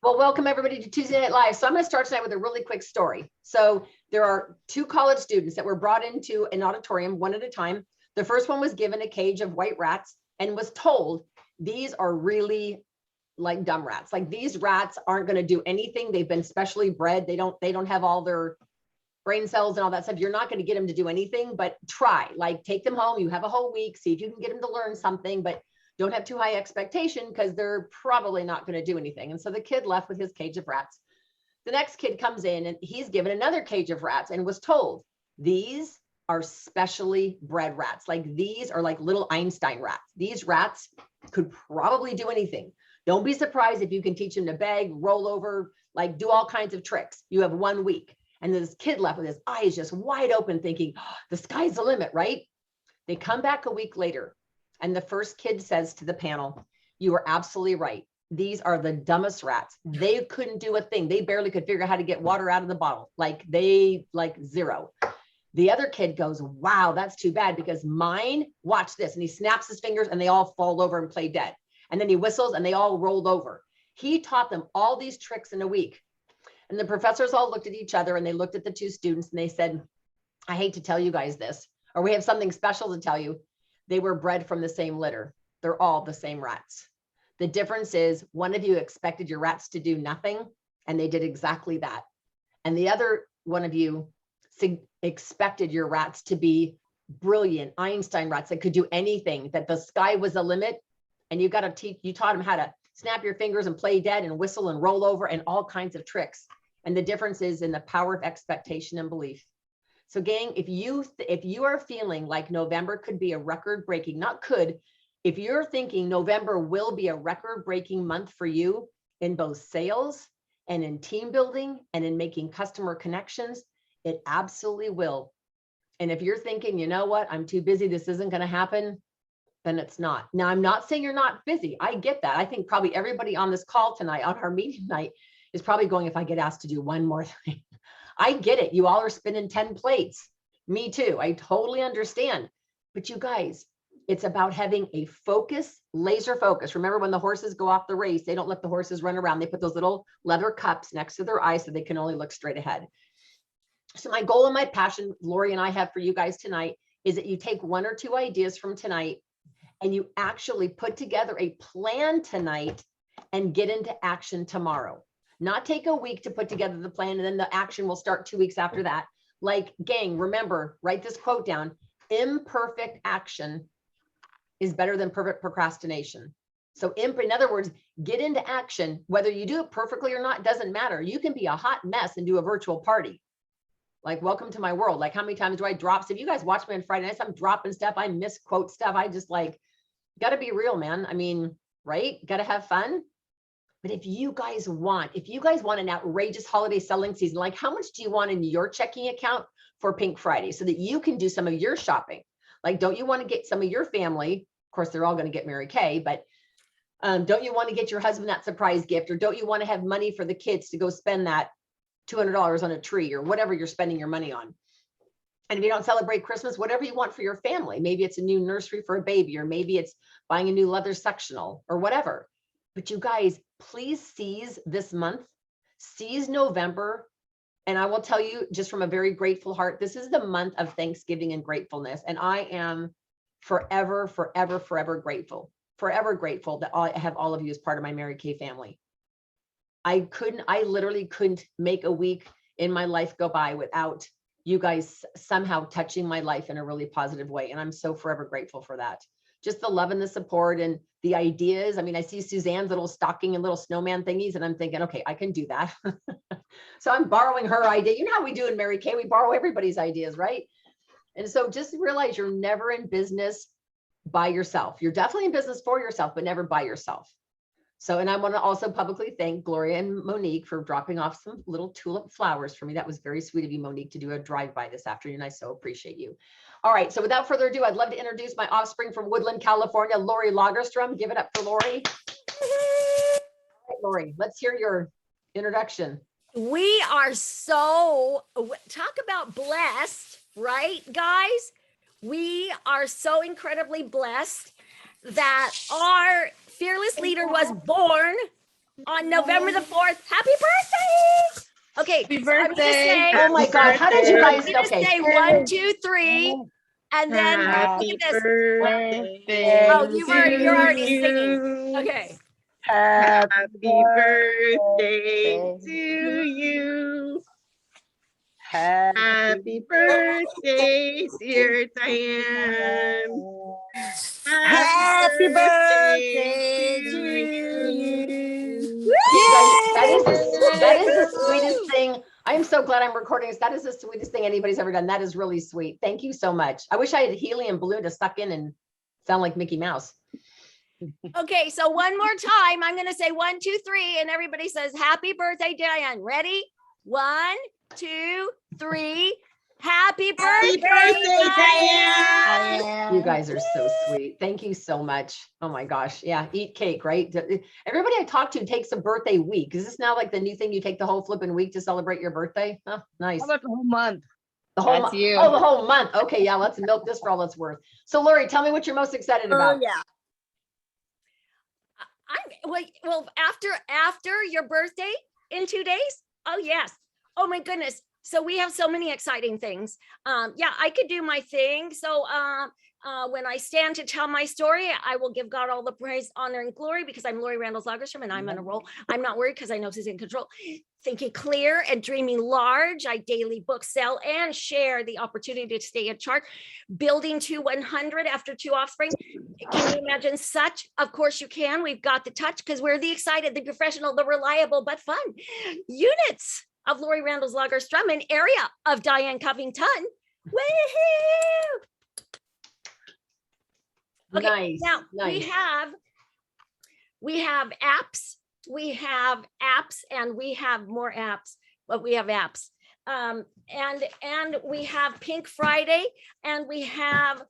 Well, welcome everybody to Tuesday Night Live. So I'm going to start tonight with a really quick story. So there are two college students that were brought into an auditorium one at a time. The first one was given a cage of white rats and was told, these are really like dumb rats. Like these rats aren't going to do anything. They've been specially bred. They don't have all their brain cells and all that stuff. You're not going to get them to do anything, but try, like take them home. You have a whole week, see if you can get them to learn something, but don't have too high expectation because they're probably not going to do anything. And so the kid left with his cage of rats. The next kid comes in and he's given another cage of rats and was told, these are specially bred rats. Like these are like little Einstein rats. These rats could probably do anything. Don't be surprised if you can teach them to beg, roll over, like do all kinds of tricks. You have 1 week. And this kid left with his eyes just wide open thinking, oh, the sky's the limit, right? They come back a week later. And the first kid says to the panel, you are absolutely right. These are the dumbest rats. They couldn't do a thing. They barely could figure out how to get water out of the bottle. Like zero. The other kid goes, wow, that's too bad because mine, watch this. And he snaps his fingers and they all fall over and play dead. And then he whistles and they all rolled over. He taught them all these tricks in a week. And the professors all looked at each other and they looked at the two students and they said, I hate to tell you guys this, or we have something special to tell you. They were bred from the same litter. They're all the same rats. The difference is one of you expected your rats to do nothing and they did exactly that. And the other one of you expected your rats to be brilliant Einstein rats that could do anything, that the sky was the limit. And you taught them how to snap your fingers and play dead and whistle and roll over and all kinds of tricks. And the difference is in the power of expectation and belief. So gang, if you are feeling like November could be a record-breaking, if you're thinking November will be a record-breaking month for you in both sales and in team building and in making customer connections, it absolutely will. And if you're thinking, you know what, I'm too busy, this isn't going to happen, then it's not. Now, I'm not saying you're not busy. I get that. I think probably everybody on this call tonight, on our meeting night, is probably going, if I get asked to do one more thing. I get it. You all are spinning 10 plates. Me too. I totally understand. But you guys, it's about having a focus, laser focus. Remember when the horses go off the race, they don't let the horses run around. They put those little leather cups next to their eyes so they can only look straight ahead. So my goal and my passion, Lori and I have for you guys tonight, is that you take one or two ideas from tonight and you actually put together a plan tonight and get into action tomorrow. Not take a week to put together the plan and then the action will start 2 weeks after that. Like, gang, remember, write this quote down. Imperfect action is better than perfect procrastination. So in other words, get into action. Whether you do it perfectly or not, doesn't matter. You can be a hot mess and do a virtual party. Like, welcome to my world. Like, how many times do I drop? So if you guys watch me on Friday nights, I'm dropping stuff. I misquote stuff. I just like, got to be real, man. I mean, right? Got to have fun. But if you guys want an outrageous holiday selling season, like how much do you want in your checking account for Pink Friday so that you can do some of your shopping? Like, don't you want to get some of your family? Of course, they're all going to get Mary Kay, but don't you want to get your husband that surprise gift? Or don't you want to have money for the kids to go spend that $200 on a tree or whatever you're spending your money on? And if you don't celebrate Christmas, whatever you want for your family, maybe it's a new nursery for a baby, or maybe it's buying a new leather sectional or whatever. But you guys, please seize this month, seize November. And I will tell you just from a very grateful heart, this is the month of Thanksgiving and gratefulness. And I am forever, forever, forever grateful that I have all of you as part of my Mary Kay family. I literally couldn't make a week in my life go by without you guys somehow touching my life in a really positive way. And I'm so forever grateful for that. Just the love and the support and the ideas. I mean, I see Suzanne's little stocking and little snowman thingies, and I'm thinking, okay, I can do that. So I'm borrowing her idea. You know how we do in Mary Kay, we borrow everybody's ideas, right? And so just realize you're never in business by yourself. You're definitely in business for yourself, but never by yourself. So, and I want to also publicly thank Gloria and Monique for dropping off some little tulip flowers for me. That was very sweet of you, Monique, to do a drive-by this afternoon. I so appreciate you. All right, so without further ado, I'd love to introduce my offspring from Woodland, California, Lori Lagerstrom. Give it up for Lori. All right, Lori, let's hear your introduction. We are so, talk about blessed, right, guys? We are so incredibly blessed that our fearless leader was born on November the 4th. Happy birthday! Okay, Happy so I'm gonna birthday. say, Oh my God, how did you I'm guys, gonna okay. say 1, 2, 3, and then look Happy at this. birthday Oh, to you're already singing. you. Okay. Happy birthday to you. Happy birthday, dear Diane. Happy Birthday birthday to to you. you. You guys, that is the Woo! sweetest thing. I am so glad I'm recording this. That is the sweetest thing anybody's ever done. That is really sweet. Thank you so much. I wish I had a helium balloon to suck in and sound like Mickey Mouse. Okay, so one more time, I'm gonna say 1, 2, 3, and everybody says happy birthday, Diane. Ready? 1, 2, 3. Happy birthday, birthday, Diane. You guys are so sweet. Thank you so much. Oh my gosh. Yeah. Eat cake, right? Everybody I talk to takes a birthday week. Is this now like the new thing? You take the whole flipping week to celebrate your birthday? Oh, nice. How about the whole month? The whole That's month. you. Oh, the whole month. Okay. Yeah. Let's milk this for all it's worth. So Lori, tell me what you're most excited about. yeah. Well, after your birthday in 2 days. Oh yes. Oh my goodness. So we have so many exciting things. Yeah, I could do my thing. So when I stand to tell my story, I will give God all the praise, honor, and glory because I'm Lori Randall Lagerstrom and I'm on a roll. I'm not worried because I know He's in control. Thinking clear and dreaming large. I daily book, sell, and share the opportunity to stay in charge. Building to 100 after 2 offspring. Can you imagine such? Of course you can. We've got the touch because we're the excited, the professional, the reliable, but fun units of Lori Randall's Lagerstrom, an area of Diane Covington. Woohoo! Okay, Nice. now Nice. we have apps, and we have more apps, but we have apps. And we have Pink Friday, and we have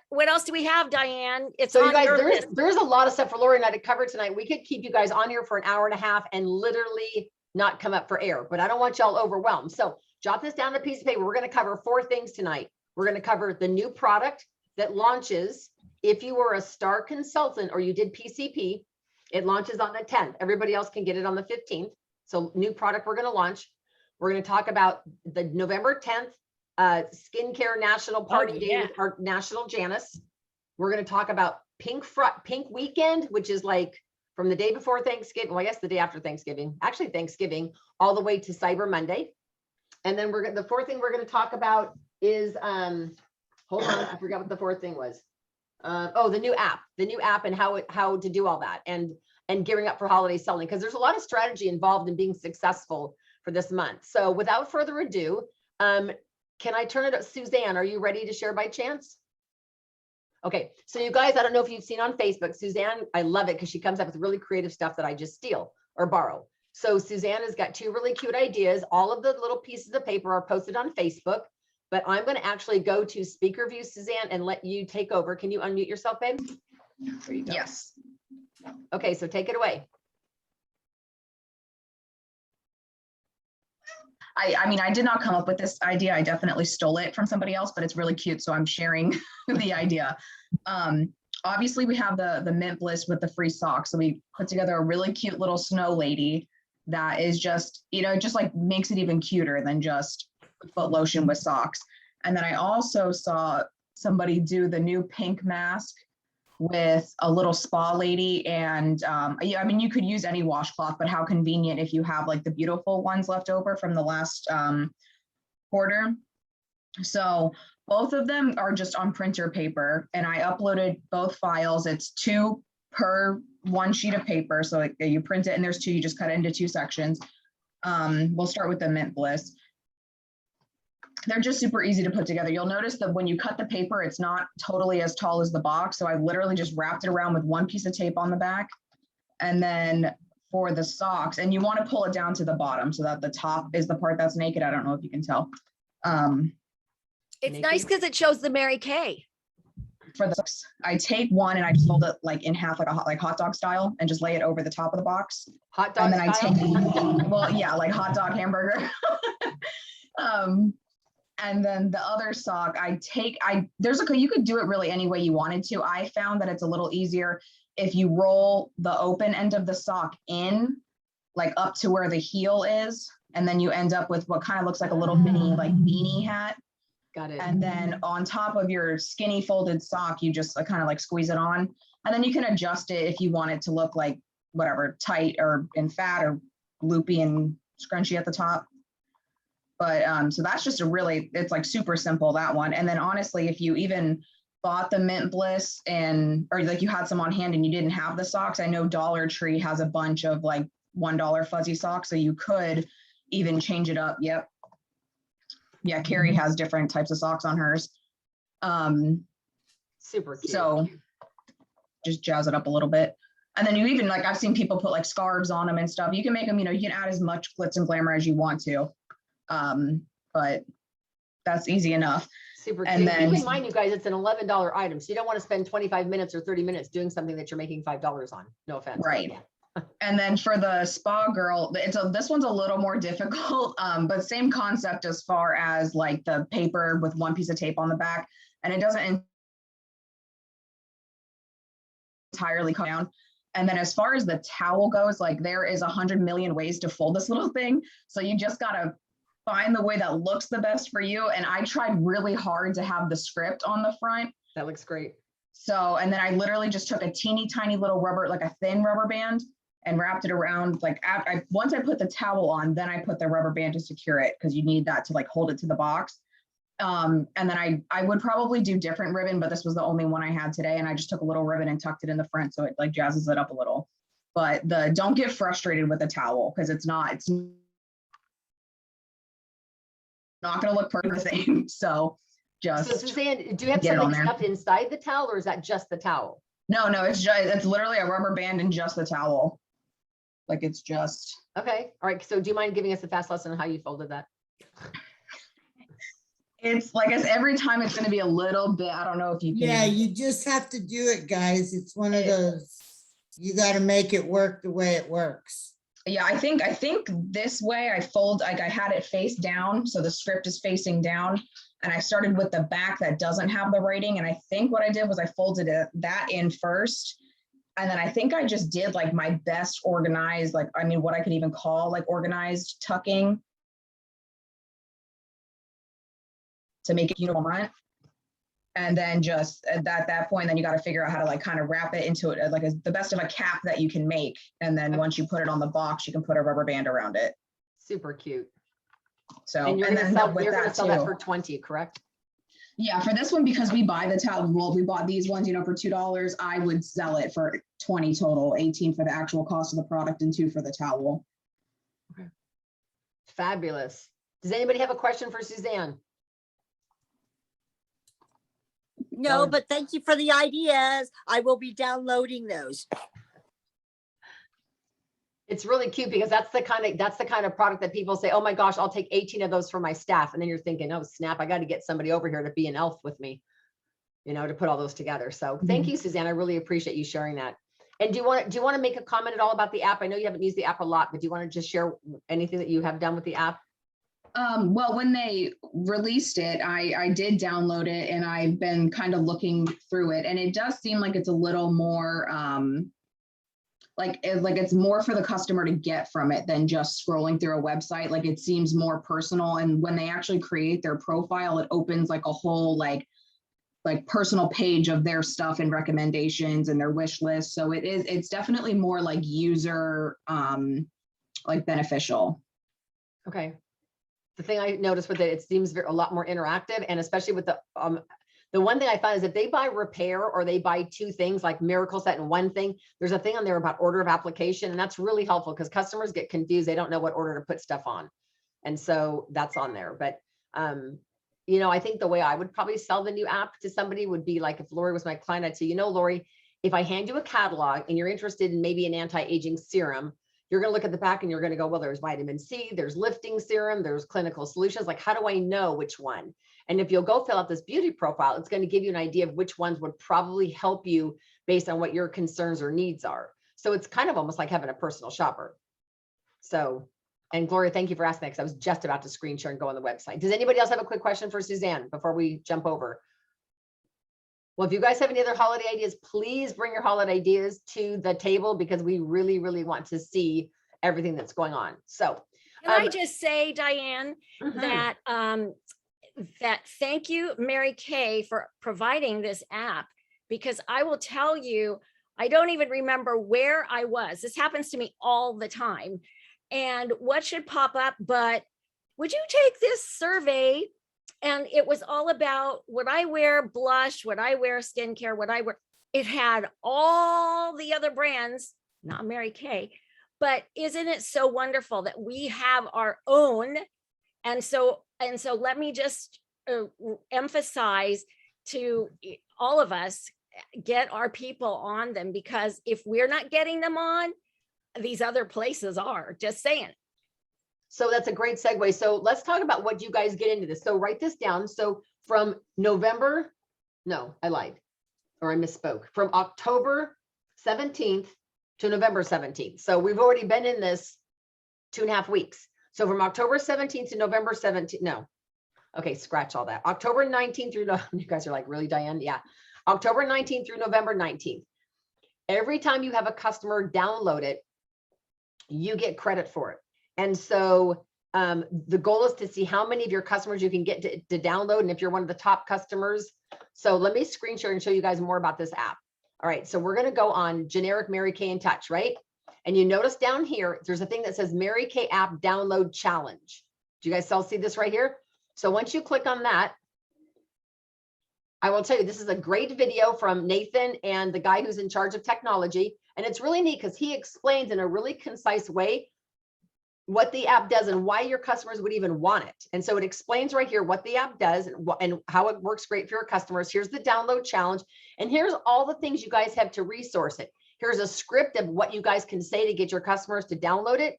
what else do we have, Diane? It's So you on guys, your list. there's a lot of stuff for Lori and I to cover tonight. We could keep you guys on here for an hour and a half and literally not come up for air, but I don't want y'all overwhelmed. So jot this down on a piece of paper. We're going to cover 4 things tonight. We're going to cover the new product that launches. If you were a star consultant or you did PCP, it launches on the 10th. Everybody else can get it on the 15th. So new product we're going to launch. We're going to talk about the November 10th skincare national party day with our national Janice. We're going to talk about Pink Weekend, which is like from the day before Thanksgiving. Well, I guess the day after Thanksgiving, actually Thanksgiving, all the way to Cyber Monday. And then the 4th thing we're going to talk about is, hold on, I forgot what the 4th thing was. The new app and how to do all that and gearing up for holiday selling, because there's a lot of strategy involved in being successful for this month. So without further ado, can I turn it up? Suzanne, are you ready to share by chance? Okay, so you guys, I don't know if you've seen on Facebook, Suzanne, I love it because she comes up with really creative stuff that I just steal or borrow. So Suzanne has got 2 really cute ideas. All of the little pieces of paper are posted on Facebook, but I'm going to actually go to speaker view, Suzanne, and let you take over. Can you unmute yourself, babe? There you go. Yes. Okay, so take it away. I mean, I did not come up with this idea. I definitely stole it from somebody else, but it's really cute. So I'm sharing the idea. Obviously we have the mint bliss with the free socks. So we put together a really cute little snow lady that is just, just like makes it even cuter than just foot lotion with socks. And then I also saw somebody do the new pink mask with a little spa lady. And I mean, you could use any washcloth, but how convenient if you have like the beautiful ones left over from the last quarter. So both of them are just on printer paper, and I uploaded both files. It's 2 per 1 sheet of paper. So like you print it and there's 2, you just cut it into 2 sections. We'll start with the mint bliss. They're just super easy to put together. You'll notice that when you cut the paper, it's not totally as tall as the box. So I literally just wrapped it around with 1 piece of tape on the back. And then for the socks, and you want to pull it down to the bottom so that the top is the part that's naked. I don't know if you can tell. It's nice because it shows the Mary Kay. For the socks, I take one and I fold it like in half, like hot dog style, and just lay it over the top of the box. Hot dog and then style? I take, well, yeah, like hot dog hamburger. And then the other sock, you could do it really any way you wanted to. I found that it's a little easier if you roll the open end of the sock in, like up to where the heel is, and then you end up with what kind of looks like a little mini like beanie hat. Got it. And then on top of your skinny folded sock, you just kind of like squeeze it on, and then you can adjust it if you want it to look like whatever, tight or in fat or loopy and scrunchy at the top. But so that's just it's like super simple, that one. And then honestly, if you even bought the Mint Bliss or like you had some on hand and you didn't have the socks, I know Dollar Tree has a bunch of like $1 fuzzy socks, so you could even change it up. Yep. Yeah, Carrie has different types of socks on hers. Super cute. So just jazz it up a little bit. And then you even, like, I've seen people put like scarves on them and stuff. You can make them, you can add as much glitz and glamour as you want to. But that's easy enough. Super cute. And then keep in mind, you guys, it's an $11 item. So you don't want to spend 25 minutes or 30 minutes doing something that you're making $5 on. No offense. Right. Yeah. And then for the spa girl, this one's a little more difficult, but same concept as far as like the paper with one piece of tape on the back, and it doesn't entirely come down. And then as far as the towel goes, like there is 100 million ways to fold this little thing. So you just gotta find the way that looks the best for you. And I tried really hard to have the script on the front. That looks great. So, and then I literally just took a teeny tiny little rubber, like a thin rubber band, and wrapped it around. Like once I put the towel on, then I put the rubber band to secure it, because you need that to like hold it to the box. And then I would probably do different ribbon, but this was the only one I had today. And I just took a little ribbon and tucked it in the front, so it like jazzes it up a little. But don't get frustrated with the towel, because it's not going to look perfect the same. So just. So Suzanne, do you have something stuffed inside the towel, or is that just the towel? No, it's literally a rubber band and just the towel. Like it's just. Okay. All right. So do you mind giving us a fast lesson on how you folded that? It's like every time it's going to be a little bit, I don't know if you can. Yeah, you just have to do it, guys. It's one of those, you got to make it work the way it works. Yeah, I think this way I fold, like I had it face down, so the script is facing down, and I started with the back that doesn't have the writing, and I think what I did was I folded that in first, and then I think I just did like my best organized, like, I mean, what I could even call like organized tucking to make it uniform front. And then just at that point, then you got to figure out how to like kind of wrap it into it, like the best of a cap that you can make. And then once you put it on the box, you can put a rubber band around it. Super cute. So, and you're going to sell that for 20, correct? Yeah, for this one, because we buy the towel, well, we bought these ones, for $2. I would sell it for 20 total, 18 for the actual cost of the product and 2 for the towel. Okay. Fabulous. Does anybody have a question for Suzanne? No, but thank you for the ideas. I will be downloading those. It's really cute, because that's the kind of product that people say, oh my gosh, I'll take 18 of those for my staff. And then you're thinking, oh snap, I got to get somebody over here to be an elf with me, to put all those together. So thank you, Suzanne. I really appreciate you sharing that. And do you want to make a comment at all about the app? I know you haven't used the app a lot, but do you want to just share anything that you have done with the app? Well, when they released it, I did download it, and I've been kind of looking through it, and it does seem like it's a little more like it's more for the customer to get from it than just scrolling through a website. Like it seems more personal, and when they actually create their profile, it opens like a whole like personal page of their stuff and recommendations and their wish list. So it's definitely more like user like beneficial. Okay. The thing I noticed with it seems a lot more interactive, and especially with the one thing I found is if they buy repair or they buy 2 things like miracle set and one thing, there's a thing on there about order of application, and that's really helpful because customers get confused. They don't know what order to put stuff on. And so that's on there. But, I think the way I would probably sell the new app to somebody would be like, if Lori was my client, I'd say, Lori, if I hand you a catalog and you're interested in maybe an anti-aging serum, you're going to look at the back and you're going to go, well, there's vitamin C, there's lifting serum, there's clinical solutions. Like, how do I know which one? And if you'll go fill out this beauty profile, it's going to give you an idea of which ones would probably help you based on what your concerns or needs are. So it's kind of almost like having a personal shopper. So, and Gloria, thank you for asking that, because I was just about to screen share and go on the website. Does anybody else have a quick question for Suzanne before we jump over? Well, if you guys have any other holiday ideas, please bring your holiday ideas to the table because we really, really want to see everything that's going on. So Can I just say, Diane, that that thank you, Mary Kay, for providing this app, because I will tell you, I don't even remember where I was. This happens to me all the time. And what should pop up, but would you take this survey? And it was all about would I wear blush, would I wear skincare, would I wear, it had all the other brands, not Mary Kay, but isn't it so wonderful that we have our own? And so let me just emphasize to all of us, get our people on them, because if we're not getting them on, these other places are. Just saying. So that's a great segue. So let's talk about what you guys get into this. So write this down. So from November, no, I lied, or I misspoke. From October 17th to November 17th. So we've already been in this 2.5 weeks. So from October 17th to November 17th, no. Okay, scratch all that. October 19th through, you guys are like, really, Diane? Yeah. October 19th through November 19th. Every time you have a customer download it, you get credit for it. And so the goal is to see how many of your customers you can get to download. And if you're one of the top customers, so let me screen share and show you guys more about this app. All right, so we're going to go on generic Mary Kay in Touch, right? And you notice down here, there's a thing that says Mary Kay app download challenge. Do you guys all see this right here? So once you click on that, I will tell you, this is a great video from Nathan and the guy who's in charge of technology. And it's really neat because he explains in a really concise way what the app does and why your customers would even want it. And so it explains right here what the app does and how it works great for your customers. Here's the download challenge. And here's all the things you guys have to resource it. Here's a script of what you guys can say to get your customers to download it.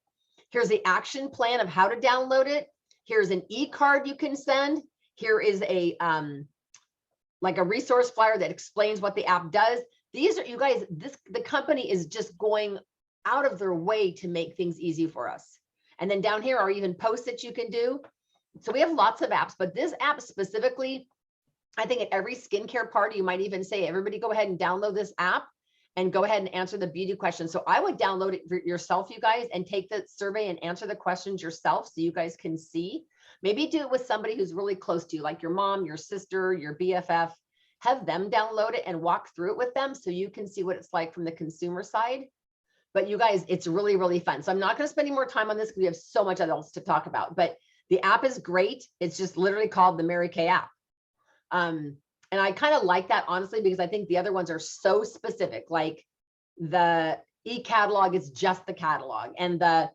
Here's the action plan of how to download it. Here's an e-card you can send. Here is a like a resource flyer that explains what the app does. These are, you guys, the company is just going out of their way to make things easy for us. And then down here are even posts that you can do. So we have lots of apps, but this app specifically, I think at every skincare party, you might even say, everybody go ahead and download this app and go ahead and answer the beauty questions. So I would download it for yourself, you guys, and take the survey and answer the questions yourself so you guys can see. Maybe do it with somebody who's really close to you, like your mom, your sister, your BFF. Have them download it and walk through it with them so you can see what it's like from the consumer side. But you guys, it's really, really fun. So I'm not going to spend any more time on this because we have so much else to talk about. But the app is great. It's just literally called the Mary Kay app. And I kind of like that, honestly, because I think the other ones are so specific. Like the e-catalog is just the catalog, and the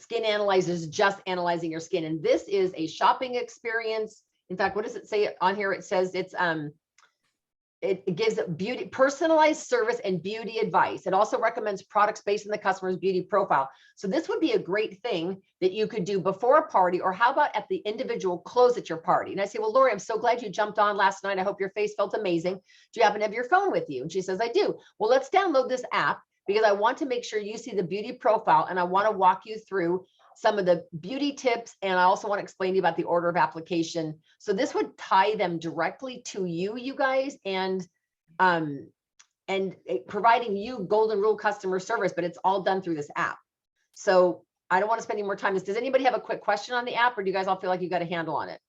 skin analyzer is just analyzing your skin. And this is a shopping experience. In fact, what does it say on here? It says it's it gives beauty, personalized service and beauty advice. It also recommends products based on the customer's beauty profile. So this would be a great thing that you could do before a party, or how about at the individual close at your party? And I say, well, Lori, I'm so glad you jumped on last night. I hope your face felt amazing. Do you happen to have your phone with you? And she says, I do. Well, let's download this app because I want to make sure you see the beauty profile, and I want to walk you through some of the beauty tips. And I also want to explain to you about the order of application. So this would tie them directly to you, you guys, and providing you golden rule customer service, but it's all done through this app. So I don't want to spend any more time. Does anybody have a quick question on the app, or do you guys all feel like you got a handle on it?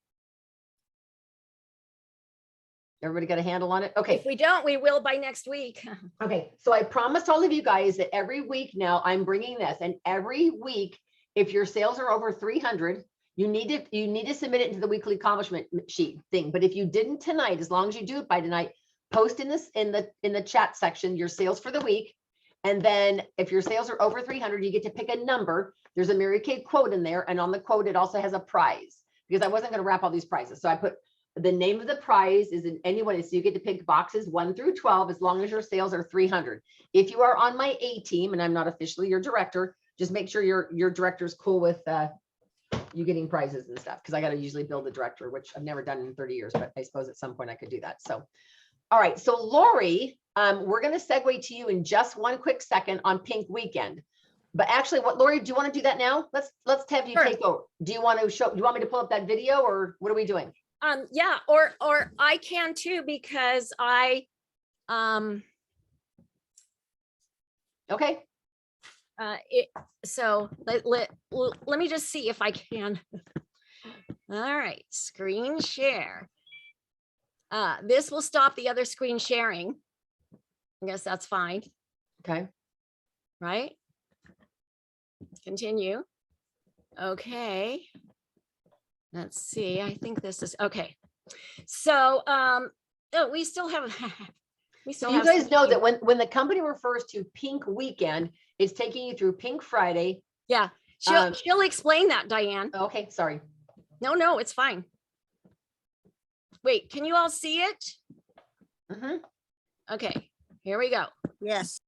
Everybody got a handle on it? Okay. If we don't, we will by next week. Okay. So I promised all of you guys that every week now I'm bringing this, and every week, if your sales are over 300, you need to submit it into the weekly accomplishment sheet thing. But if you didn't tonight, as long as you do it by tonight, post in the chat section your sales for the week. And then if your sales are over 300, you get to pick a number. There's a Mary Kay quote in there, and on the quote it also has a prize, because I wasn't going to wrap all these prizes. So I put the name of the prize is in anyone, so you get to pick boxes 1 through 12 as long as your sales are 300. If you are on my A team and I'm not officially your director, just make sure your director's cool with you getting prizes and stuff, because I got to usually build a director, which I've never done in 30 years, but I suppose at some point I could do that. So, all right. So Lori, we're going to segue to you in just one quick second on Pink Weekend. But actually, Lori, do you want to do that now? Let's have you take over. Do you want me to pull up that video, or what are we doing? Yeah, or I can too, because Okay. so let me just see if I can. All right, screen share. This will stop the other screen sharing. I guess that's fine, Okay. right? Continue. Okay. Let's see. I think this is okay. So, oh, we still have, we still So you have guys some know time. that when the company refers to Pink Weekend, it's taking you through Pink Friday. Yeah, Um, she'll explain that, Diane. Okay, sorry. No, it's fine. Wait, can you all see it? Mhm. Okay, here we go. Yes.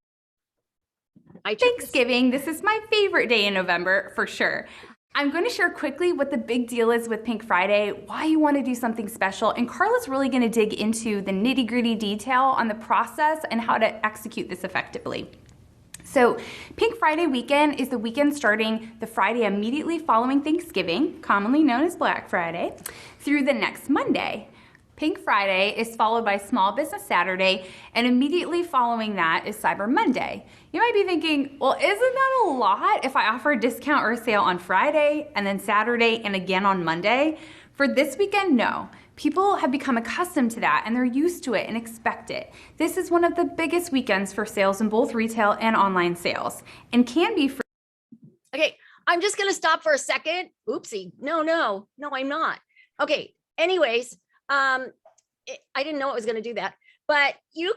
I took this- Thanksgiving, this is my favorite day in November for sure. I'm going to share quickly what the big deal is with Pink Friday, why you want to do something special, and Carla's really going to dig into the nitty-gritty detail on the process and how to execute this effectively. So Pink Friday weekend is the weekend starting the Friday immediately following Thanksgiving, commonly known as Black Friday, through the next Monday. Pink Friday is followed by Small Business Saturday, and immediately following that is Cyber Monday. You might be thinking, well, isn't that a lot if I offer a discount or a sale on Friday and then Saturday and again on Monday? For this weekend, no. People have become accustomed to that and they're used to it and expect it. This is one of the biggest weekends for sales in both retail and online sales, and can be for. Okay, I'm just gonna stop for a second. Oopsie, no, I'm not. Okay, anyways, I didn't know it was gonna do that, but you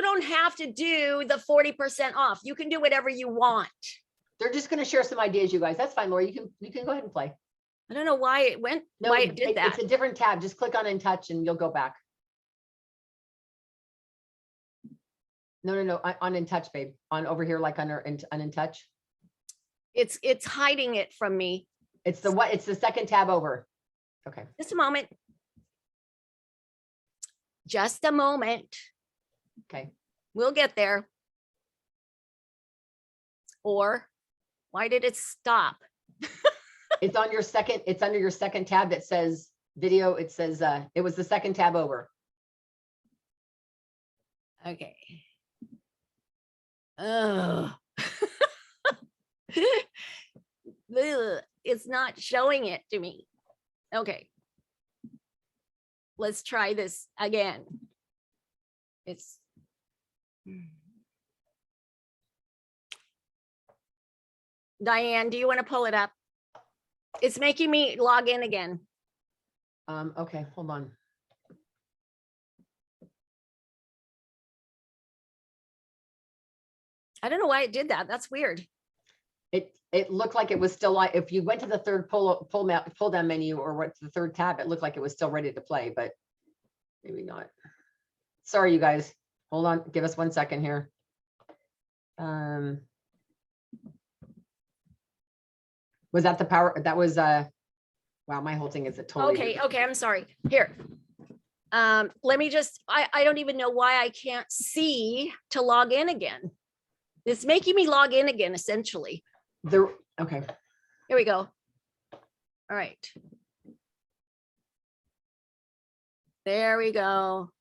don't have to do the 40% off. You can do whatever you want. They're just going to share some ideas, you guys. That's fine, Lori. You can go ahead and play. I don't know why it went, why it did that. It's a different tab. Just click on In Touch and you'll go back. No, on In Touch, babe. On over here, like under on In Touch. It's hiding it from me. It's the second tab over. Okay. Just a moment. Just a moment. Okay. We'll get there. Or why did it stop? It's on your second, it's under your second tab that says video. It says it was the second tab over. Okay. Oh. It's not showing it to me. Okay. Let's try this again. It's Diane, do you want to pull it up? It's making me log in again. Okay, hold on. I don't know why it did that. That's weird. It looked like it was still like, if you went to the third pull down menu or went to the third tab, it looked like it was still ready to play, but maybe not. Sorry, you guys. Hold on. Give us 1 second here. Was that the power? That was wow, my whole thing is a totally Okay, I'm sorry. Here. Let me just, I don't even know why I can't see to log in again. It's making me log in again, essentially. Okay. Here we go. All right. There we go.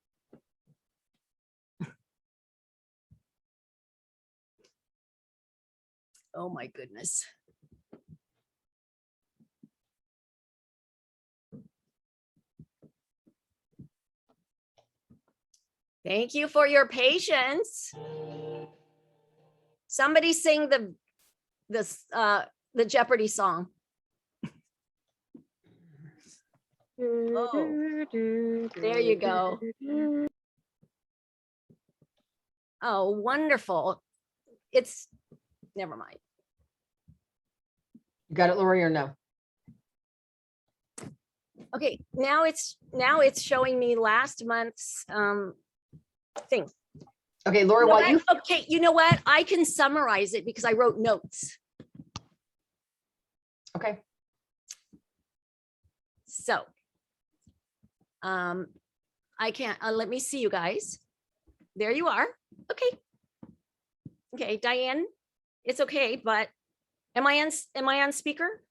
Oh my goodness. Thank you for your patience. Somebody sing the Jeopardy song. Oh, there you go. Oh, wonderful. It's, never mind. You got it, Lori, or no? Okay, now it's showing me last month's thing. Okay, Lori, while you Okay, you know what? I can summarize it because I wrote notes. okay. So I can't let me see you guys. There you are. Okay, Diane, it's okay, but am I on speaker?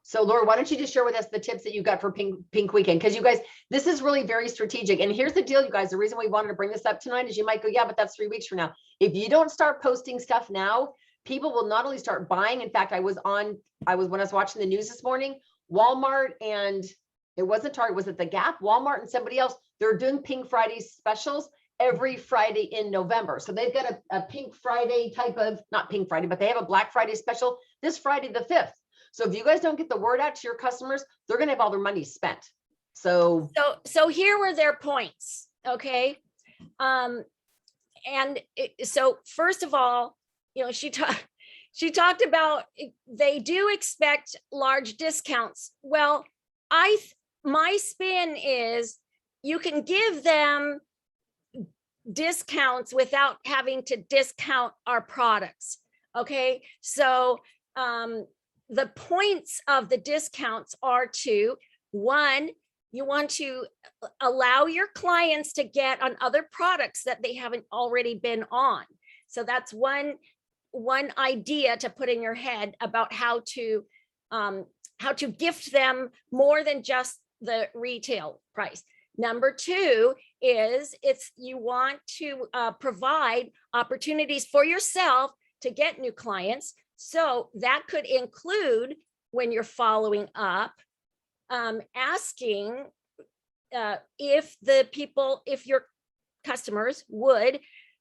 So Laura, why don't you just share with us the tips that you got for Pink Weekend? Because you guys, this is really very strategic. And here's the deal, you guys, the reason we wanted to bring this up tonight is you might go, yeah, but that's 3 weeks from now. If you don't start posting stuff now, people will not only start buying. In fact, when I was watching the news this morning, Walmart and it wasn't Target, was it the Gap, Walmart and somebody else, they're doing Pink Friday specials every Friday in November. So they've got a Pink Friday type of, not Pink Friday, but they have a Black Friday special this Friday, the 5th. So if you guys don't get the word out to your customers, they're going to have all their money spent. So here were their points. Okay. So first of all, she talked about they do expect large discounts. Well, my spin is you can give them discounts without having to discount our products. Okay. So, the points of the discounts are to, one, you want to allow your clients to get on other products that they haven't already been on. So that's one idea to put in your head about how to gift them more than just the retail price. Number two is you want to provide opportunities for yourself to get new clients. So that could include, when you're following up, asking if your customers would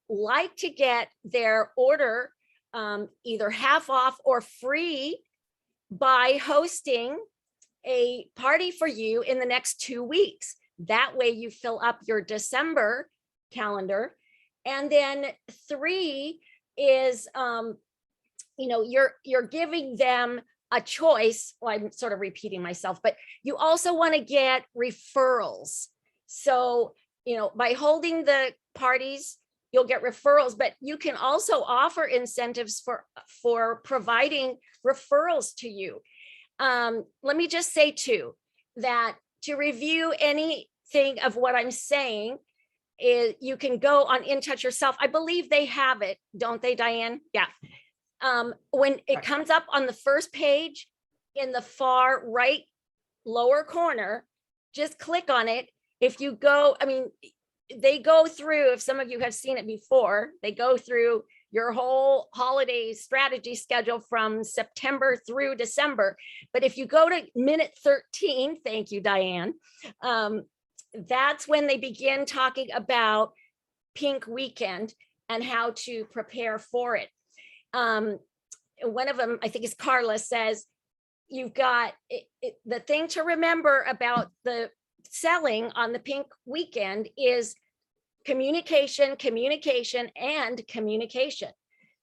like to get their order either half off or free by hosting a party for you in the next 2 weeks. That way you fill up your December calendar. And then 3 is, you're giving them a choice. Well, I'm sort of repeating myself, but you also want to get referrals. So, by holding the parties, you'll get referrals, but you can also offer incentives for providing referrals to you. Let me just say too, that to review anything of what I'm saying, is you can go on In Touch Yourself. I believe they have it, don't they, Diane? Yeah. When it comes up on the first page in the far right lower corner, just click on it. If you go, they go through, if some of you have seen it before, they go through your whole holiday strategy schedule from September through December. But if you go to minute 13, thank you, Diane, that's when they begin talking about Pink Weekend and how to prepare for it. One of them, I think is Carla, says, you've got the thing to remember about the selling on the Pink Weekend is communication, communication, and communication.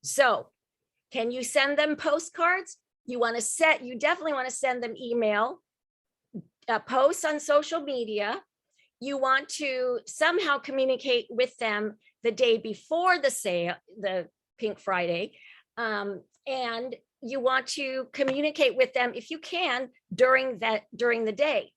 So can you send them postcards? You definitely want to send them email, posts on social media. You want to somehow communicate with them the day before the sale, the Pink Friday. And you want to communicate with them, if you can, during the day.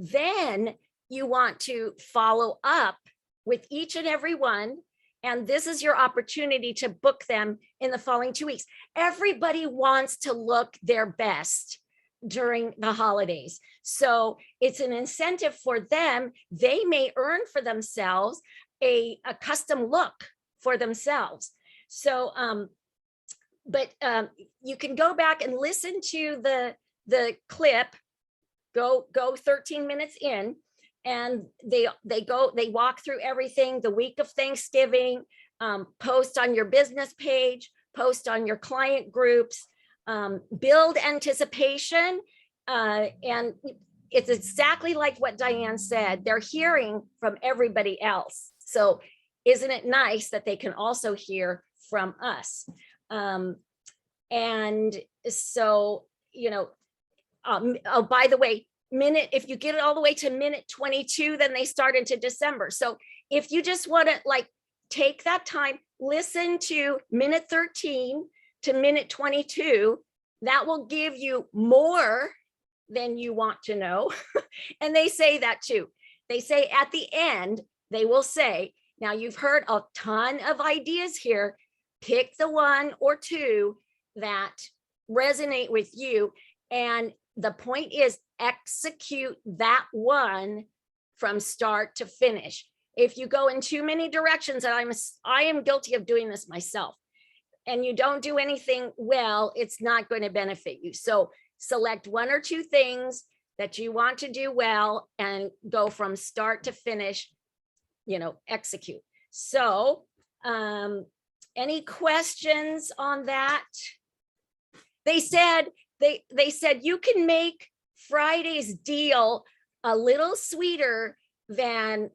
Then you want to follow up with each and every one. And this is your opportunity to book them in the following 2 weeks. Everybody wants to look their best during the holidays. So it's an incentive for them. They may earn for themselves a custom look for themselves. So, you can go back and listen to the clip, go 13 minutes in, and they walk through everything, the week of Thanksgiving, post on your business page, post on your client groups, build anticipation. And it's exactly like what Diane said, they're hearing from everybody else. So isn't it nice that they can also hear from us? And so, oh, by the way, if you get it all the way to minute 22, then they start into December. So if you just want to take that time, listen to minute 13 to minute 22, that will give you more than you want to know. And they say that too. They say at the end, they will say, now you've heard a ton of ideas here, pick the one or two that resonate with you. And the point is execute that one from start to finish. If you go in too many directions, and I am guilty of doing this myself, and you don't do anything well, it's not going to benefit you. So select one or two things that you want to do well and go from start to finish, execute. So any questions on that? They said you can make Friday's deal a little sweeter than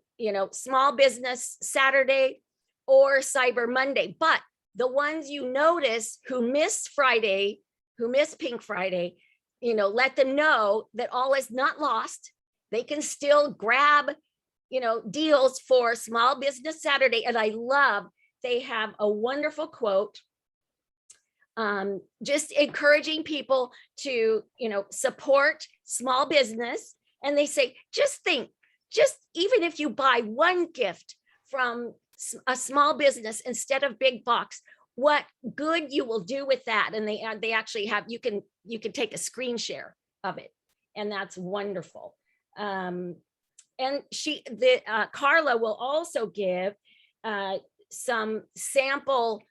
Small Business Saturday or Cyber Monday, but the ones you notice who miss Friday, who miss Pink Friday, let them know that all is not lost. They can still grab deals for Small Business Saturday. And I love, they have a wonderful quote, just encouraging people to support small business. And they say, just think, even if you buy one gift from a small business instead of big box, what good you will do with that. And they actually have, you can take a screen share of it, and that's wonderful. And Carla will also give some sample,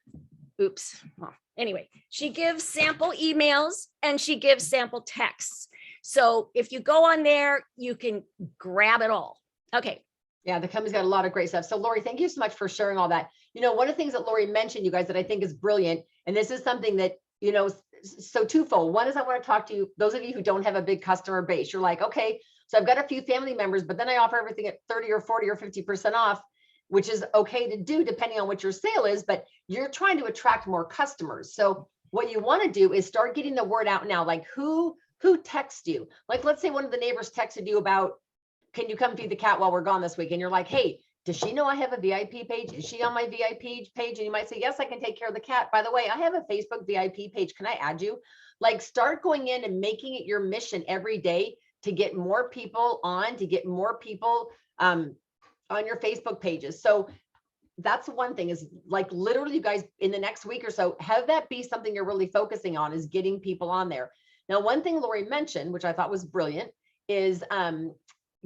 she gives sample emails and she gives sample texts. So if you go on there, you can grab it all. Okay. Yeah, the company's got a lot of great stuff. So Lori, thank you so much for sharing all that. One of the things that Lori mentioned, you guys, that I think is brilliant, and this is something that, so twofold. One is I want to talk to you, those of you who don't have a big customer base. You're like, okay, so I've got a few family members, but then I offer everything at 30 or 40 or 50% off, which is okay to do depending on what your sale is, but you're trying to attract more customers. So what you want to do is start getting the word out now, like who texts you? Like, let's say one of the neighbors texted you about, can you come feed the cat while we're gone this week? And you're like, hey, does she know I have a VIP page? Is she on my VIP page? And you might say, yes, I can take care of the cat. By the way, I have a Facebook VIP page. Can I add you? Like, start going in and making it your mission every day to get more people on, to get more people on your Facebook pages. So that's one thing, is like literally, you guys, in the next week or so, have that be something you're really focusing on, is getting people on there. Now, one thing Lori mentioned, which I thought was brilliant, is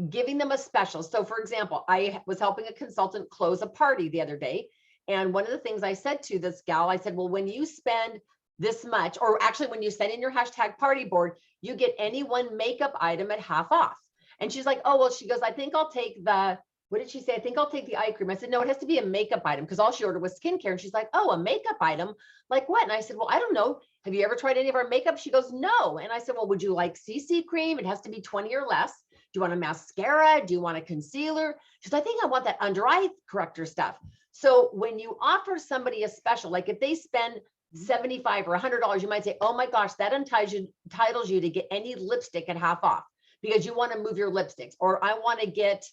giving them a special. So for example, I was helping a consultant close a party the other day. And one of the things I said to this gal, I said, well, when you spend this much, or actually when you send in your hashtag party board, you get any one makeup item at half off. And she's like, oh, well, she goes, I think I'll take the, what did she say? I think I'll take the eye cream. I said, no, it has to be a makeup item, because all she ordered was skincare. And she's like, oh, a makeup item? Like what? And I said, well, I don't know. Have you ever tried any of our makeup? She goes, no. And I said, well, would you like CC cream? It has to be 20 or less. Do you want a mascara? Do you want a concealer? She's, I think I want that under eye corrector stuff. So when you offer somebody a special, like if they spend $75 or $100, you might say, oh my gosh, that entitles you to get any lipstick at half off, because you want to move your lipsticks. Or I want to get,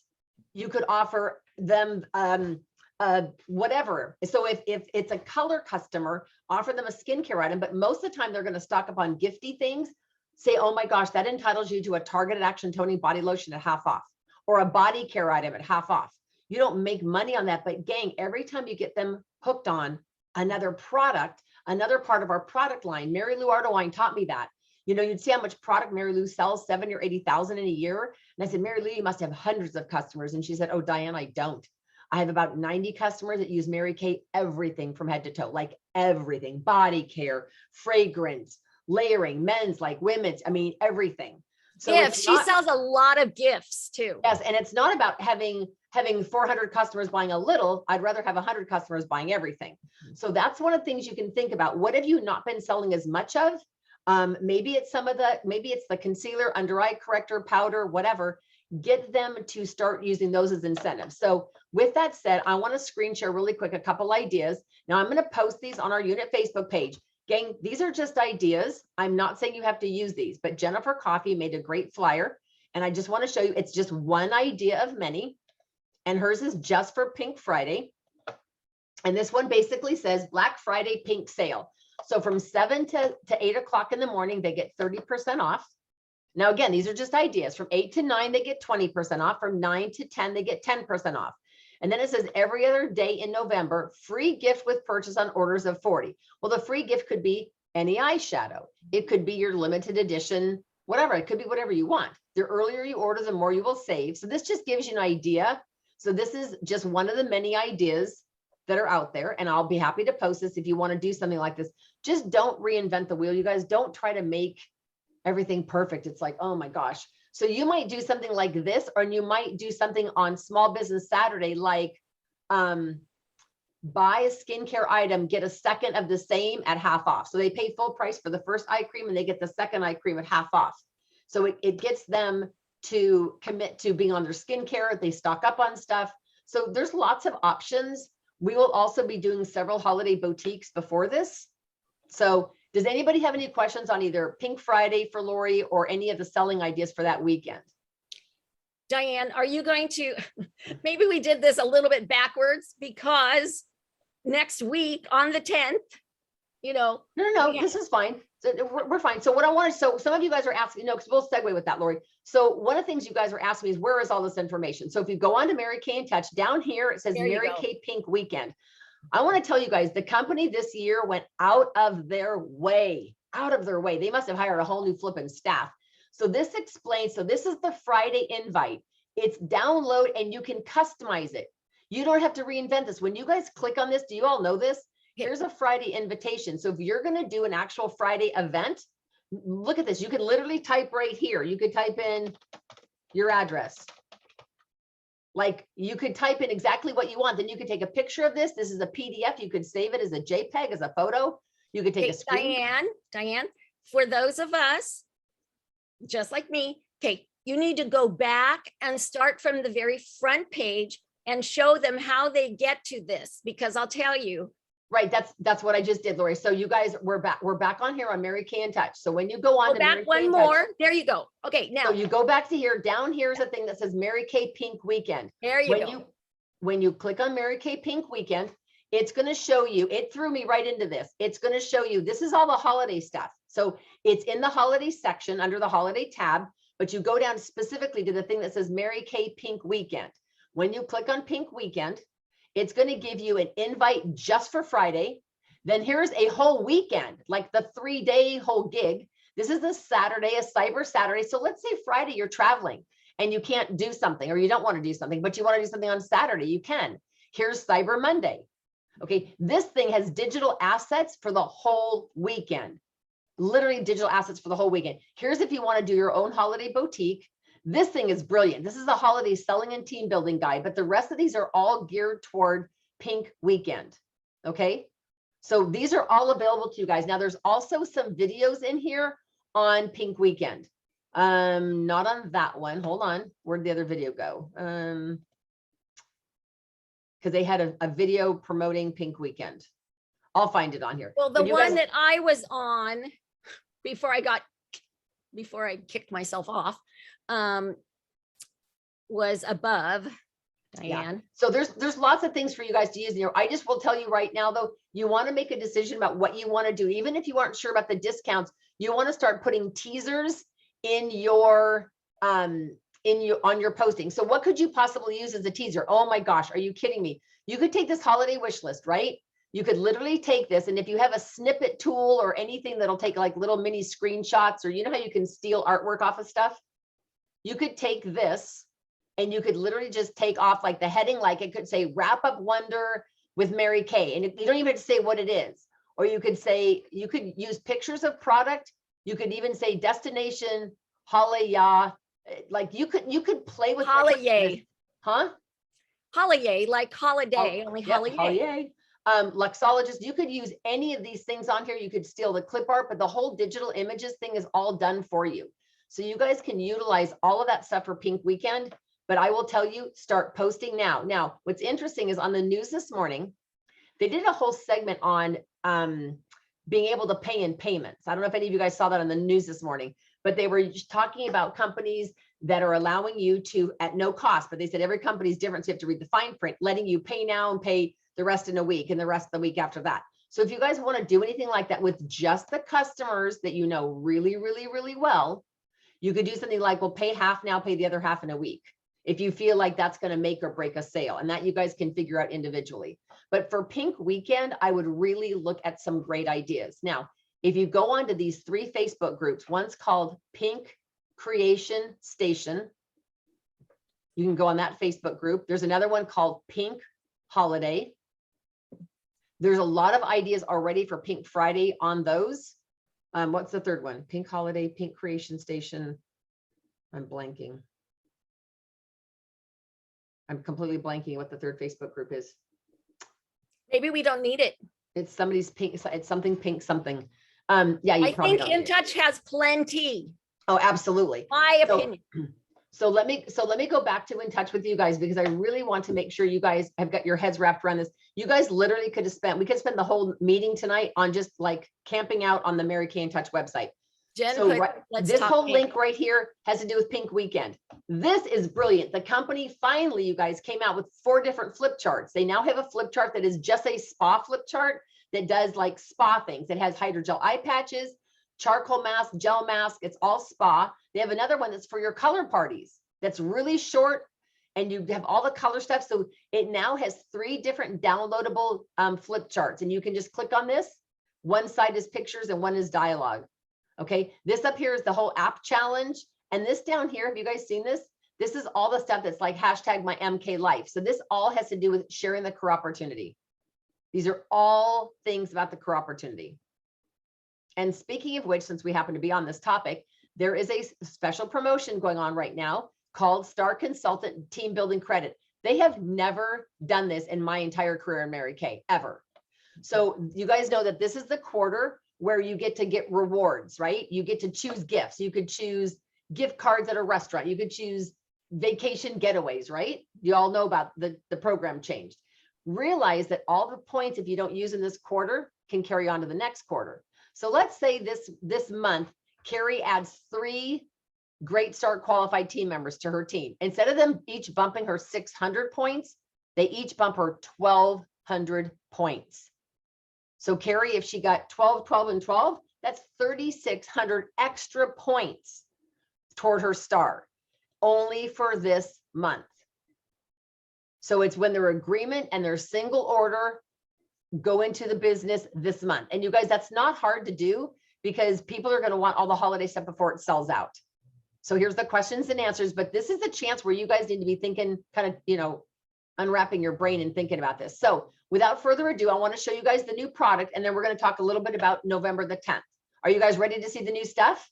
you could offer them whatever. So if it's a color customer, offer them a skincare item, but most of the time they're going to stock up on gifty things. Say, oh my gosh, that entitles you to a targeted action toning body lotion at half off, or a body care item at half off. You don't make money on that, but gang, every time you get them hooked on another product, another part of our product line, Mary Lou Ardoine taught me that. You'd see how much product Mary Lou sells, 70 or 80,000 in a year. And I said, Mary Lou, you must have hundreds of customers. And she said, oh, Diane, I don't. I have about 90 customers that use Mary Kay, everything from head to toe, like everything, body care, fragrance, layering, men's like women's, I mean, everything. So gifts. She sells a lot of gifts too. Yes. And it's not about having 400 customers buying a little. I'd rather have 100 customers buying everything. So that's one of the things you can think about. What have you not been selling as much of? Maybe it's maybe it's the concealer, under eye corrector, powder, whatever. Get them to start using those as incentives. So with that said, I want to screen share really quick a couple ideas. Now I'm going to post these on our unit Facebook page. Gang, these are just ideas. I'm not saying you have to use these, but Jennifer Coffey made a great flyer. And I just want to show you, it's just one idea of many. And hers is just for Pink Friday. And this one basically says Black Friday Pink Sale. So from 7 to 8 o'clock in the morning, they get 30% off. Now, again, these are just ideas. From 8 to 9, they get 20% off. From 9 to 10, they get 10% off. And then it says every other day in November, free gift with purchase on orders of 40. Well, the free gift could be any eyeshadow. It could be your limited edition whatever. It could be whatever you want. The earlier you order, the more you will save. So this just gives you an idea. So this is just one of the many ideas that are out there. And I'll be happy to post this if you want to do something like this. Just don't reinvent the wheel. You guys don't try to make everything perfect. It's like, oh my gosh. So you might do something like this, or you might do something on Small Business Saturday, like buy a skincare item, get a second of the same at half off. So they pay full price for the first eye cream and they get the second eye cream at half off. So it gets them to commit to being on their skincare. They stock up on stuff. So there's lots of options. We will also be doing several holiday boutiques before this. So does anybody have any questions on either Pink Friday for Lori or any of the selling ideas for that weekend? Diane, are you going to, maybe we did this a little bit backwards, because next week on the 10th, No, this is fine. So we're fine. So what I wanted, so some of you guys are asking, because we'll segue with that, Lori. So one of the things you guys are asking me is, where is all this information? So if you go on to Mary Kay in Touch, down here, it says Mary Kay Pink Weekend. I want to tell you guys, the company this year went out of their way. They must have hired a whole new flipping staff. So this explains, so this is the Friday invite. It's download and you can customize it. You don't have to reinvent this. When you guys click on this, do you all know this? Here's a Friday invitation. So if you're going to do an actual Friday event, look at this. You can literally type right here. You could type in your address. Like you could type in exactly what you want. Then you could take a picture of this. This is a PDF. You could save it as a JPEG, as a photo. You could take a screen. Diane, for those of us, just like me, okay, you need to go back and start from the very front page and show them how they get to this, because I'll tell you. Right, that's what I just did, Lori. So you guys, we're back on here on Mary Kay in Touch. So when you go on to back one more, there you go. Okay, now. So you go back to here, down here's a thing that says Mary Kay Pink Weekend. There you go. When you click on Mary Kay Pink Weekend, it's going to show you, it threw me right into this. It's going to show you, this is all the holiday stuff. So it's in the holiday section under the holiday tab, but you go down specifically to the thing that says Mary Kay Pink Weekend. When you click on Pink Weekend, it's going to give you an invite just for Friday. Then here's a whole weekend, like the 3-day whole gig. This is a Saturday, a Cyber Saturday. So let's say Friday you're traveling and you can't do something, or you don't want to do something, but you want to do something on Saturday, you can. Here's Cyber Monday. Okay, this thing has digital assets for the whole weekend. Literally digital assets for the whole weekend. Here's if you want to do your own holiday boutique. This thing is brilliant. This is a holiday selling and team building guide, but the rest of these are all geared toward Pink Weekend. Okay, so these are all available to you guys. Now there's also some videos in here on Pink Weekend. Not on that one. Hold on. Where'd the other video go? Because they had a video promoting Pink Weekend. I'll find it on here. Well, the one that I was on before I kicked myself off, was above, Diane. Yeah. So there's lots of things for you guys to use in here. I just will tell you right now, though, you want to make a decision about what you want to do. Even if you aren't sure about the discounts, you want to start putting teasers in your on your posting. So what could you possibly use as a teaser? Oh my gosh, are you kidding me? You could take this holiday wish list, right? You could literally take this, and if you have a snippet tool or anything that'll take like little mini screenshots, or you know how you can steal artwork off of stuff, you could take this and you could literally just take off like the heading, like it could say wrap up wonder with Mary Kay, and you don't even have to say what it is. Or you could say, you could use pictures of product. You could even say destination holiday. Like you could play with holiday, huh? Holiday, like holiday, only holiday. Holiday. Luxologist, you could use any of these things on here. You could steal the clip art, but the whole digital images thing is all done for you. So you guys can utilize all of that stuff for Pink Weekend, but I will tell you, start posting now. Now, what's interesting is on the news this morning, they did a whole segment on being able to pay in payments. I don't know if any of you guys saw that on the news this morning, but they were just talking about companies that are allowing you to, at no cost, but they said every company is different, so you have to read the fine print, letting you pay now and pay the rest in a week and the rest of the week after that. So if you guys want to do anything like that with just the customers that you know really, really, really well, you could do something like, well, pay half now, pay the other half in a week, if you feel like that's going to make or break a sale, and that you guys can figure out individually. But for Pink Weekend, I would really look at some great ideas. Now, If you go onto these 3 Facebook groups, one's called Pink Creation Station. You can go on that Facebook group. There's another one called Pink Holiday. There's a lot of ideas already for Pink Friday on those. What's the third one? Pink Holiday, Pink Creation Station. I'm blanking. I'm completely blanking what the third Facebook group is. Maybe we don't need it. It's somebody's pink. It's something pink something. Yeah, you I probably think don't. In need it. Touch has plenty, Oh, absolutely. my So- opinion. So let me go back to In Touch with you guys, because I really want to make sure you guys have got your heads wrapped around this. You guys literally could have spent, we could spend the whole meeting tonight on just like camping out on the Mary Kay In Touch website. Jen, So put, right, let's this talk whole pink. link right here has to do with Pink Weekend. This is brilliant. The company finally, you guys, came out with 4 different flip charts. They now have a flip chart that is just a spa flip chart that does like spa things. It has hydrogel eye patches, charcoal mask, gel mask. It's all spa. They have another one that's for your color parties. That's really short, and you have all the color stuff. So it now has 3 different downloadable flip charts, and you can just click on this. One side is pictures and one is dialogue. Okay, this up here is the whole app challenge. And this down here, have you guys seen this? This is all the stuff that's like hashtag my MK life. So this all has to do with sharing the career opportunity. These are all things about the career opportunity. And speaking of which, since we happen to be on this topic, there is a special promotion going on right now called Star Consultant Team Building Credit. They have never done this in my entire career in Mary Kay, ever. So you guys know that this is the quarter where you get to get rewards, right? You get to choose gifts. You could choose gift cards at a restaurant. You could choose vacation getaways, right? You all know about the program changed. Realize that all the points, if you don't use in this quarter, can carry on to the next quarter. So let's say this month, Carrie adds 3 Great Start qualified team members to her team. Instead of them each bumping her 600 points, they each bump her 1,200 points. So Carrie, if she got 12, 12, and 12, that's 3,600 extra points toward her star, only for this month. So it's when their agreement and their single order go into the business this month. And you guys, that's not hard to do, because people are going to want all the holiday stuff before it sells out. So here's the questions and answers, but this is the chance where you guys need to be thinking, kind of, you know, unwrapping your brain and thinking about this. So without further ado, I want to show you guys the new product, and then we're going to talk a little bit about November the 10th. Are you guys ready to see the new stuff?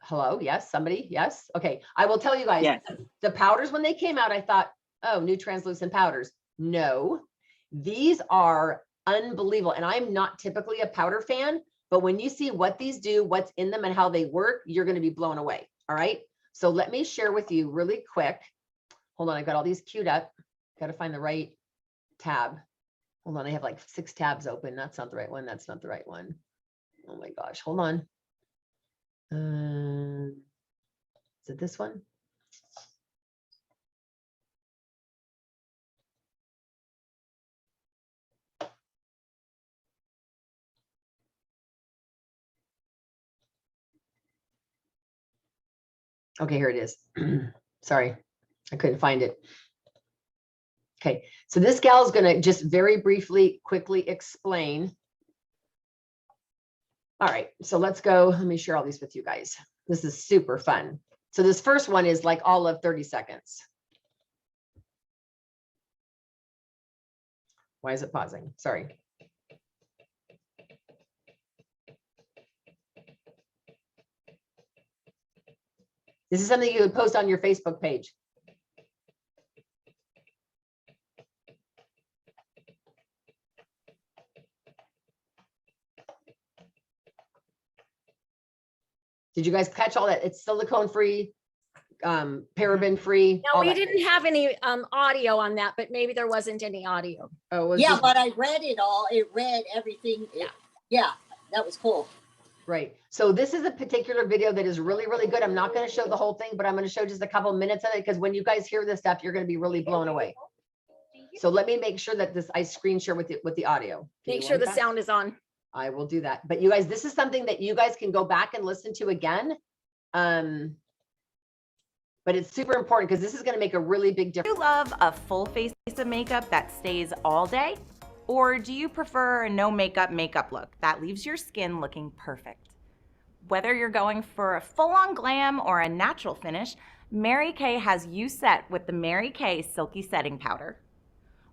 Hello? Yes, somebody? Yes. Okay. I will tell you guys, Yes. the powders, when they came out, I thought, oh, new translucent powders. No, these are unbelievable. And I'm not typically a powder fan, but when you see what these do, what's in them and how they work, you're going to be blown away. All right. So let me share with you really quick. Hold on. I've got all these queued up. Got to find the right tab. Hold on. I have like 6 tabs open. That's not the right one. That's not the right one. Oh my gosh. Hold on. Is it this one? Okay, here it is. Sorry, I couldn't find it. Okay, so this gal is going to just very briefly, quickly explain. All right, so let's go. Let me share all these with you guys. This is super fun. So this first one is like all of 30 seconds. Why is it pausing? Sorry. This is something you would post on your Facebook page. Did you guys catch all that? It's silicone free, paraben free. No, we didn't have any audio on that, but maybe there wasn't any audio. Oh, it was Yeah, just- but I read it all. It read everything. Yeah, that was cool. Right. So this is a particular video that is really, really good. I'm not going to show the whole thing, but I'm going to show just a couple minutes of it, because when you guys hear this stuff, you're going to be really blown away. So let me make sure that I screen share with the audio. Give Make me sure one the sec. sound is on. I will do that. But you guys, this is something that you guys can go back and listen to again. But it's super important, because this is going to make a really big difference. You love a full face of makeup that stays all day? Or do you prefer a no makeup look that leaves your skin looking perfect? Whether you're going for a full-on glam or a natural finish, Mary Kay has you set with the Mary Kay Silky Setting Powder.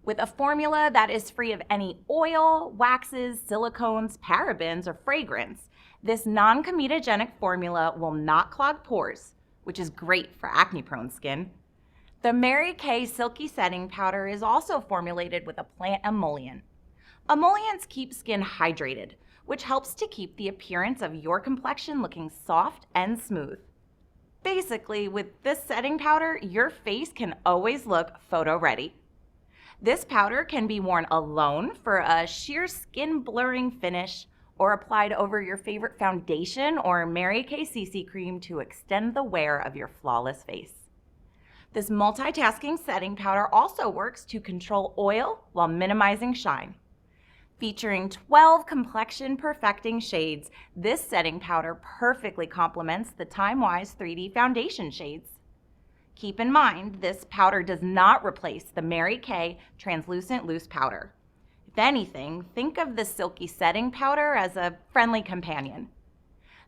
With a formula that is free of any oil, waxes, silicones, parabens, or fragrance, this non-comedogenic formula will not clog pores, which is great for acne-prone skin. The Mary Kay Silky Setting Powder is also formulated with a plant emollient. Emollients keep skin hydrated, which helps to keep the appearance of your complexion looking soft and smooth. Basically, with this setting powder, your face can always look photo ready. This powder can be worn alone for a sheer skin blurring finish or applied over your favorite foundation or Mary Kay CC cream to extend the wear of your flawless face. This multitasking setting powder also works to control oil while minimizing shine. Featuring 12 complexion perfecting shades, this setting powder perfectly complements the Time-Wise 3D foundation shades. Keep in mind, this powder does not replace the Mary Kay Translucent Loose Powder. If anything, think of the Silky Setting Powder as a friendly companion.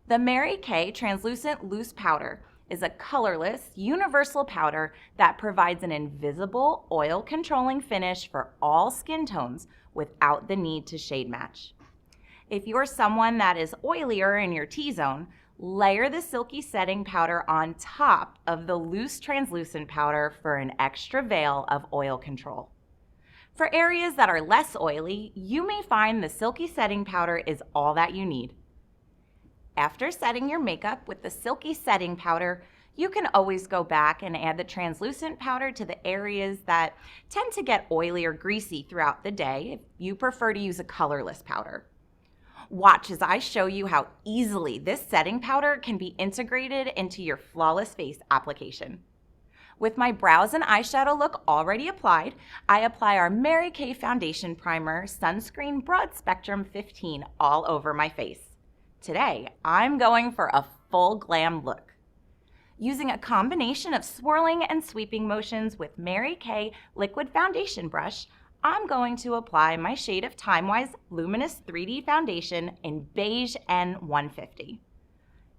The Mary Kay Translucent Loose Powder is a colorless, universal powder that provides an invisible, oil-controlling finish for all skin tones without the need to shade match. If you're someone that is oilier in your T-zone, layer the Silky Setting Powder on top of the loose translucent powder for an extra veil of oil control. For areas that are less oily, you may find the Silky Setting Powder is all that you need. After setting your makeup with the Silky Setting Powder, you can always go back and add the translucent powder to the areas that tend to get oily or greasy throughout the day if you prefer to use a colorless powder. Watch as I show you how easily this setting powder can be integrated into your flawless face application. With my brows and eyeshadow look already applied, I apply our Mary Kay Foundation Primer Sunscreen Broad Spectrum 15 all over my face. Today, I'm going for a full glam look. Using a combination of swirling and sweeping motions with Mary Kay Liquid Foundation Brush, I'm going to apply my shade of Time-Wise Luminous 3D Foundation in Beige N150.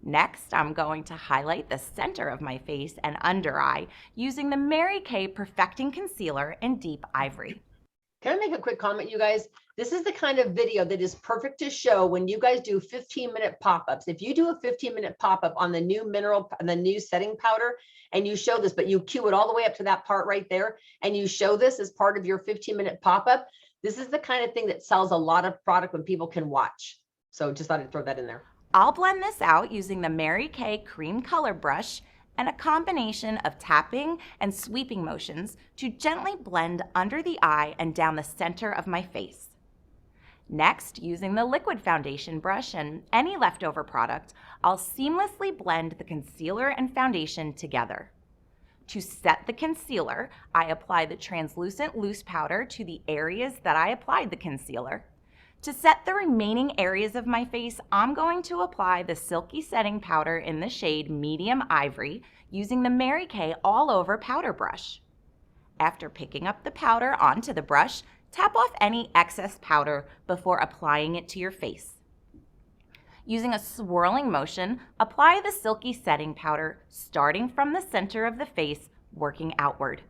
Next, I'm going to highlight the center of my face and under eye using the Mary Kay Perfecting Concealer in Deep Ivory. Can I make a quick comment, you guys? This is the kind of video that is perfect to show when you guys do 15-minute pop-ups. If you do a 15-minute pop-up on the new mineral, the new setting powder, and you show this, but you cue it all the way up to that part right there, and you show this as part of your 15-minute pop-up, this is the kind of thing that sells a lot of product when people can watch. So just thought I'd throw that in there. I'll blend this out using the Mary Kay Cream Color Brush and a combination of tapping and sweeping motions to gently blend under the eye and down the center of my face. Next, using the liquid foundation brush and any leftover product, I'll seamlessly blend the concealer and foundation together. To set the concealer, I apply the translucent loose powder to the areas that I applied the concealer. To set the remaining areas of my face, I'm going to apply the Silky Setting Powder in the shade Medium Ivory using the Mary Kay All Over Powder Brush. After picking up the powder onto the brush, tap off any excess powder before applying it to your face. Using a swirling motion, apply the Silky Setting Powder starting from the center of the face, working outward.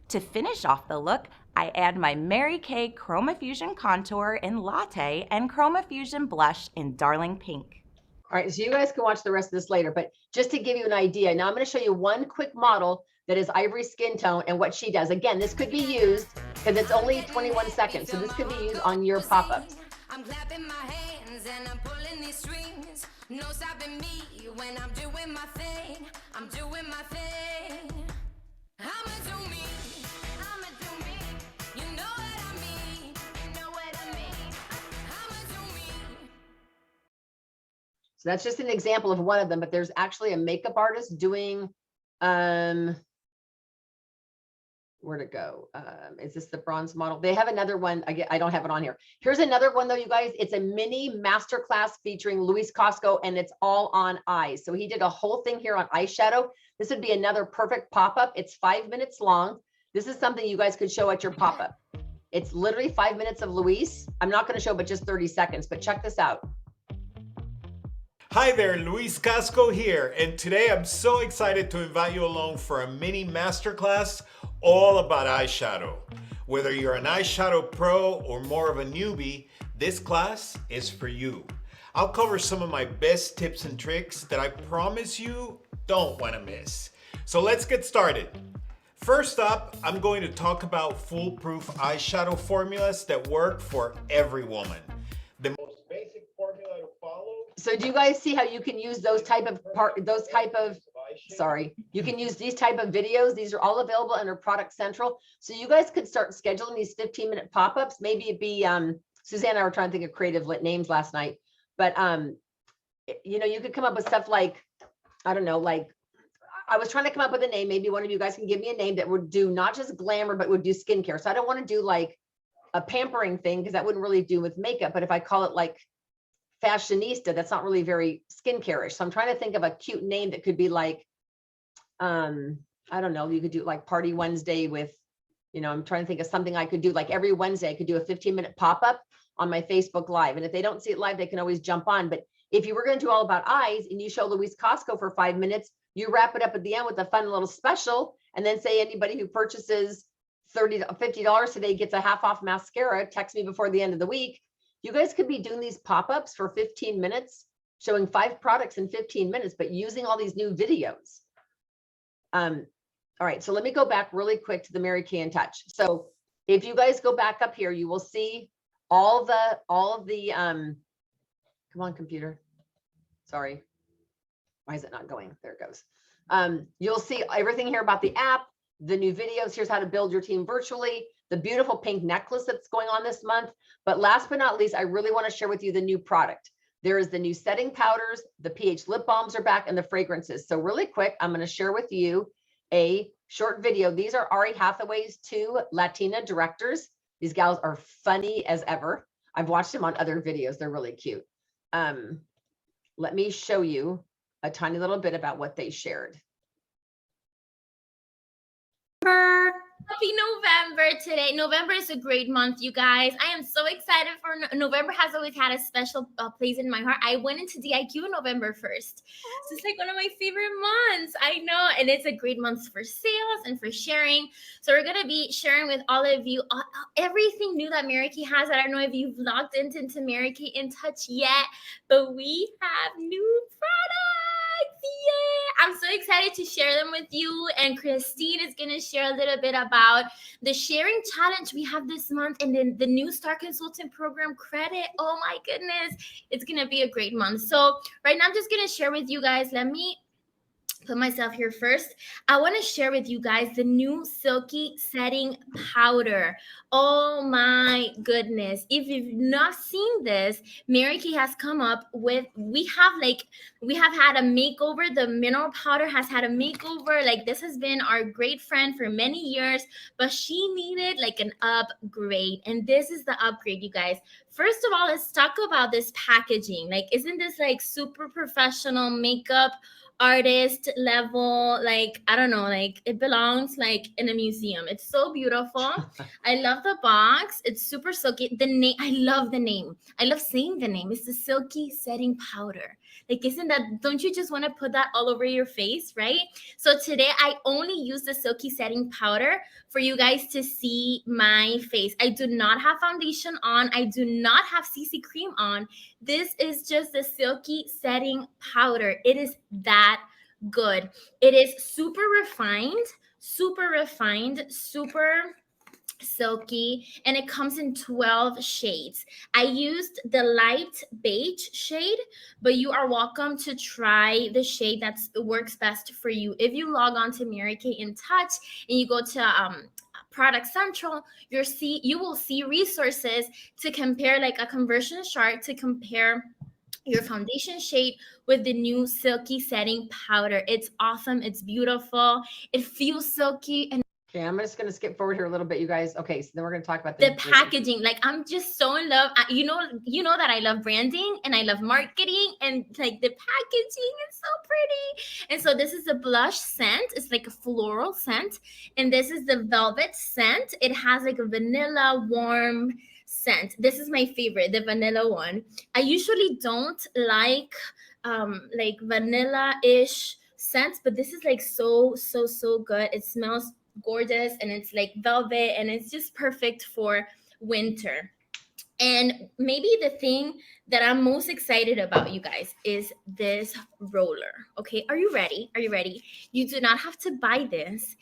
To finish off the look, I add my Mary Kay Chroma Fusion Contour in Latte and Chroma Fusion Blush in Darling Pink. All right, so you guys can watch the rest of this later, but just to give you an idea, now I'm going to show you one quick model that is ivory skin tone and what she does. Again, this could be used because it's only 21 seconds, so this could be used on your pop-ups. I'm clapping my hands and I'm pulling these strings. No stopping me when I'm doing my thing. I'm doing my thing. I'ma do me. I'ma do me. You know what I mean. You know what I mean. I'ma do me. So that's just an example of one of them, but there's actually a makeup artist doing, where'd it go? Is this the bronze model? They have another one. I don't have it on here. Here's another one though, you guys. It's a mini masterclass featuring Luis Costco, and it's all on eyes. So he did a whole thing here on eyeshadow. This would be another perfect pop-up. It's 5 minutes long. This is something you guys could show at your pop-up. It's literally 5 minutes of Luis. I'm not going to show but just 30 seconds, but check this out. Hi there, Luis Casco here, and today I'm so excited to invite you along for a mini masterclass all about eyeshadow. Whether you're an eyeshadow pro or more of a newbie, this class is for you. I'll cover some of my best tips and tricks that I promise you don't want to miss. So let's get started. First up, I'm going to talk about foolproof eyeshadow formulas that work for every woman. The most basic formula to follow. So do you guys see how you can use those type of you can use these type of videos. These are all available under Product Central. So you guys could start scheduling these 15-minute pop-ups. Maybe it'd be, Suzanne and I were trying to think of creative names last night, but you know, you could come up with stuff like, I don't know, like I was trying to come up with a name. Maybe one of you guys can give me a name that would do not just glamour, but would do skincare. So I don't want to do like a pampering thing because that wouldn't really do with makeup. But if I call it like fashionista, that's not really very skincare-ish. So I'm trying to think of a cute name that could be like, I don't know, you could do like Party Wednesday with, you know, I'm trying to think of something I could do like every Wednesday. I could do a 15-minute pop-up on my Facebook Live. And if they don't see it live, they can always jump on. But if you were going to do all about eyes and you show Luis Costco for 5 minutes, you wrap it up at the end with a fun little special, and then say anybody who purchases $30 to $50 today gets a half off mascara. Text me before the end of the week. You guys could be doing these pop-ups for 15 minutes, showing 5 products in 15 minutes, but using all these new videos. All right, so let me go back really quick to the Mary Kay in Touch. So if you guys go back up here, you will see all of the come on, computer. Sorry. Why is it not going? There it goes. You'll see everything here about the app, the new videos. Here's how to build your team virtually, the beautiful pink necklace that's going on this month. But last but not least, I really want to share with you the new product. There is the new setting powders, the pH lip balms are back, and the fragrances. So really quick, I'm going to share with you a short video. These are Ari Hathaway's 2 Latina directors. These gals are funny as ever. I've watched them on other videos. They're really cute. Let me show you a tiny little bit about what they shared. Happy November today. November is a great month, you guys. I am so excited for November. Has always had a special place in my heart. I went into DIQ November 1st. So it's like one of my favorite months. I know. And it's a great month for sales and for sharing. So we're going to be sharing with all of you everything new that Mary Kay has. I don't know if you've logged into Mary Kay in Touch yet, but we have new products. Yeah, I'm so excited to share them with you. And Christine is going to share a little bit about the sharing challenge we have this month and then the new Star Consultant Program credit. Oh my goodness, it's going to be a great month. So right now I'm just going to share with you guys. Let me put myself here first. I want to share with you guys the new Silky Setting Powder. Oh my goodness. If you've not seen this, Mary Kay has come up with, we have had a makeover. The mineral powder has had a makeover. Like, this has been our great friend for many years, but she needed like an upgrade. And this is the upgrade, you guys. First of all, let's talk about this packaging. Like, isn't this like super professional makeup artist level? Like, I don't know, like it belongs like in a museum. It's so beautiful. I love the box. It's super silky. The name, I love the name. I love saying the name. It's the Silky Setting Powder. Like, isn't that, don't you just want to put that all over your face, right? So today I only use the Silky Setting Powder for you guys to see my face. I do not have foundation on. I do not have CC cream on. This is just the Silky Setting Powder. It is that good. It is super refined, super silky, and it comes in 12 shades. I used the light beige shade, but you are welcome to try the shade that works best for you. If you log on to Mary Kay in Touch and you go to Product Central, you will see resources to compare, like a conversion chart to compare your foundation shade with the new Silky Setting Powder. It's awesome. It's beautiful. It feels silky and Okay, I'm just going to skip forward here a little bit, you guys. Okay, so then we're going to talk about The packaging. Like, I'm just so in love. You know that I love branding and I love marketing, and like the packaging is so pretty. And so this is a blush scent. It's like a floral scent, and this is the velvet scent. It has like a vanilla warm scent. This is my favorite, the vanilla one. I usually don't like vanilla-ish scents, but this is like so good. It smells gorgeous, and it's like velvet, and it's just perfect for winter. And maybe the thing that I'm most excited about, you guys, is this roller. Okay, are you ready? Are you ready? You do not have to buy this.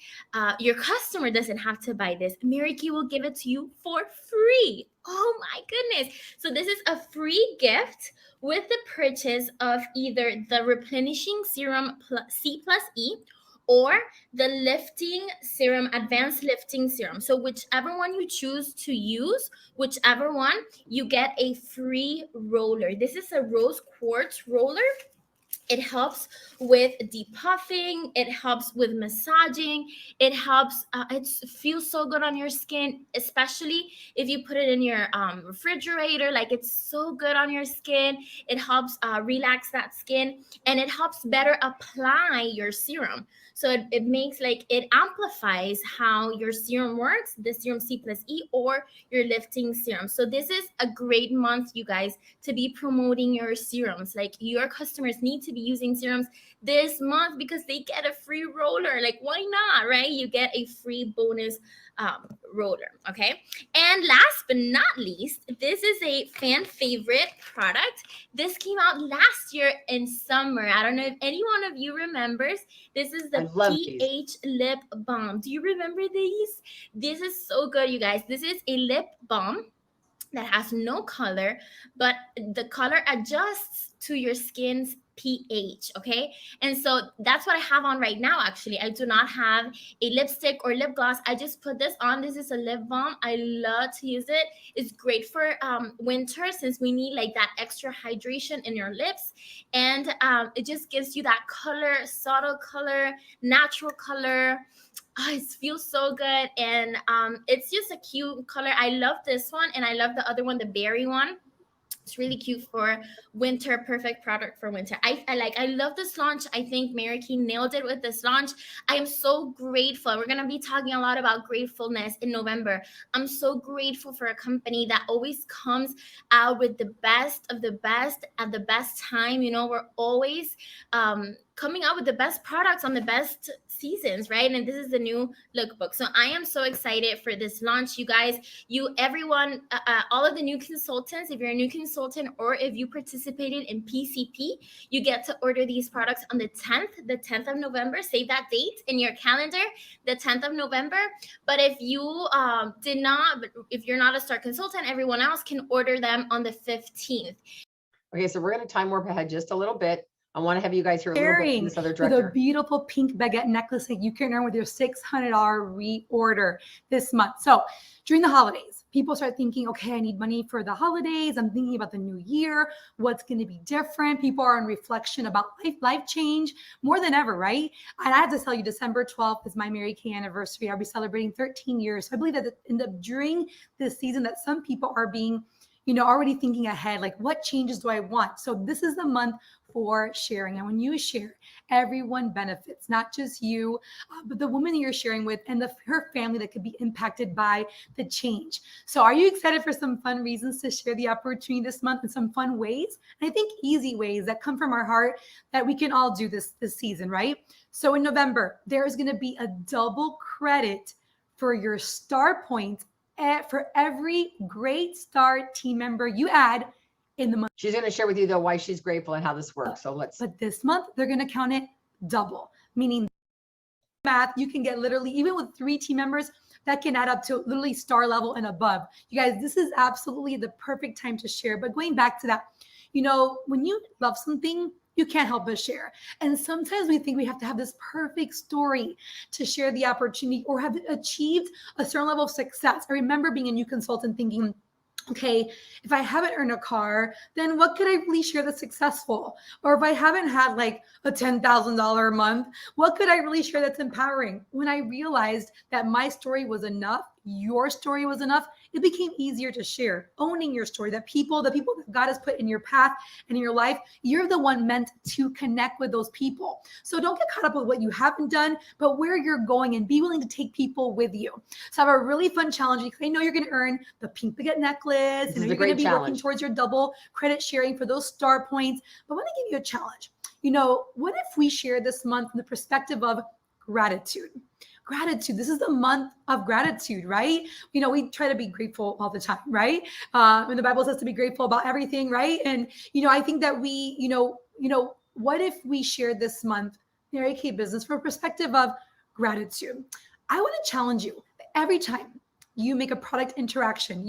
Your customer doesn't have to buy this. Mary Kay will give it to you for free. Oh my goodness. So this is a free gift with the purchase of either the replenishing serum C plus E, or the lifting serum, advanced lifting serum. So whichever one you choose to use, whichever one, you get a free roller. This is a rose quartz roller. It helps with depuffing. It helps with massaging. It helps. It feels so good on your skin, especially if you put it in your refrigerator. Like, it's so good on your skin. It helps relax that skin, and it helps better apply your serum. So it makes, like, it amplifies how your serum works, the serum C plus E or your lifting serum. So this is a great month, you guys, to be promoting your serums. Like, your customers need to be using serums this month because they get a free roller. Like, why not, right? You get a free bonus roller, okay? And last but not least, this is a fan favorite product. This came out last year in summer. I don't know if any one of you remembers. This is the pH lip balm. Do you remember these? This is so good, you guys. This is a lip balm that has no color, but the color adjusts to your skin's pH, okay? And so that's what I have on right now. Actually, I do not have a lipstick or lip gloss. I just put this on. This is a lip balm. I love to use it. It's great for winter, since we need like that extra hydration in your lips. And it just gives you that color, subtle color, natural color. Oh, it feels so good, and it's just a cute color. I love this one, and I love the other one, the berry one. It's really cute for winter, perfect product for winter. I love this launch. I think Mary Kay nailed it with this launch. I am so grateful. We're going to be talking a lot about gratefulness in November. I'm so grateful for a company that always comes out with the best of the best at the best time. You know, we're always coming out with the best products on the best seasons, right? And this is the new lookbook. So I am so excited for this launch, you guys. Everyone, all of the new consultants, if you're a new consultant or if you participated in PCP, you get to order these products on the 10th of November. Save that date in your calendar, the 10th of November. But if you if you're not a STAR consultant, everyone else can order them on the 15th. Okay, so we're going to time warp ahead just a little bit. I want to have you guys hear a little bit from this other director. The beautiful pink baguette necklace that you can earn with your $600 reorder this month. So during the holidays, people start thinking, okay, I need money for the holidays. I'm thinking about the new year. What's going to be different? People are in reflection about life change more than ever, right? And I have to tell you, December 12th is my Mary Kay anniversary. I'll be celebrating 13 years. So I believe that during this season that some people are being, already thinking ahead, like, what changes do I want? So this is the month for sharing. And when you share, everyone benefits, not just you, but the woman you're sharing with and her family that could be impacted by the change. So are you excited for some fun reasons to share the opportunity this month in some fun ways? And I think easy ways that come from our heart that we can all do this season, right? So in November, there's going to be a double credit for your star points for every great STAR team member you add in the month. She's going to share with you, though, why she's grateful and how this works. So But this month, they're going to count it double, meaning math, you can get literally, even with 3 team members, that can add up to literally STAR level and above. You guys, this is absolutely the perfect time to share. But going back to that, when you love something, you can't help but share. And sometimes we think we have to have this perfect story to share the opportunity or have achieved a certain level of success. I remember being a new consultant thinking, Okay, if I haven't earned a car, then what could I really share that's successful? Or if I haven't had like a $10,000 a month, what could I really share that's empowering? When I realized that my story was enough, your story was enough, it became easier to share. Owning your story, the people that God has put in your path and in your life, you're the one meant to connect with those people. So don't get caught up with what you haven't done, but where you're going, and be willing to take people with you. So I have a really fun challenge because I know you're going to earn the pink baguette necklace, and you're going to be working towards your double credit sharing for those star points. But I want to give you a challenge. What if we share this month from the perspective of gratitude? Gratitude. This is the month of gratitude, right? We try to be grateful all the time, right? And the Bible says to be grateful about everything, right? And I think that what if we shared this month Mary Kay business from a perspective of gratitude? I want to challenge you every time you make a product interaction,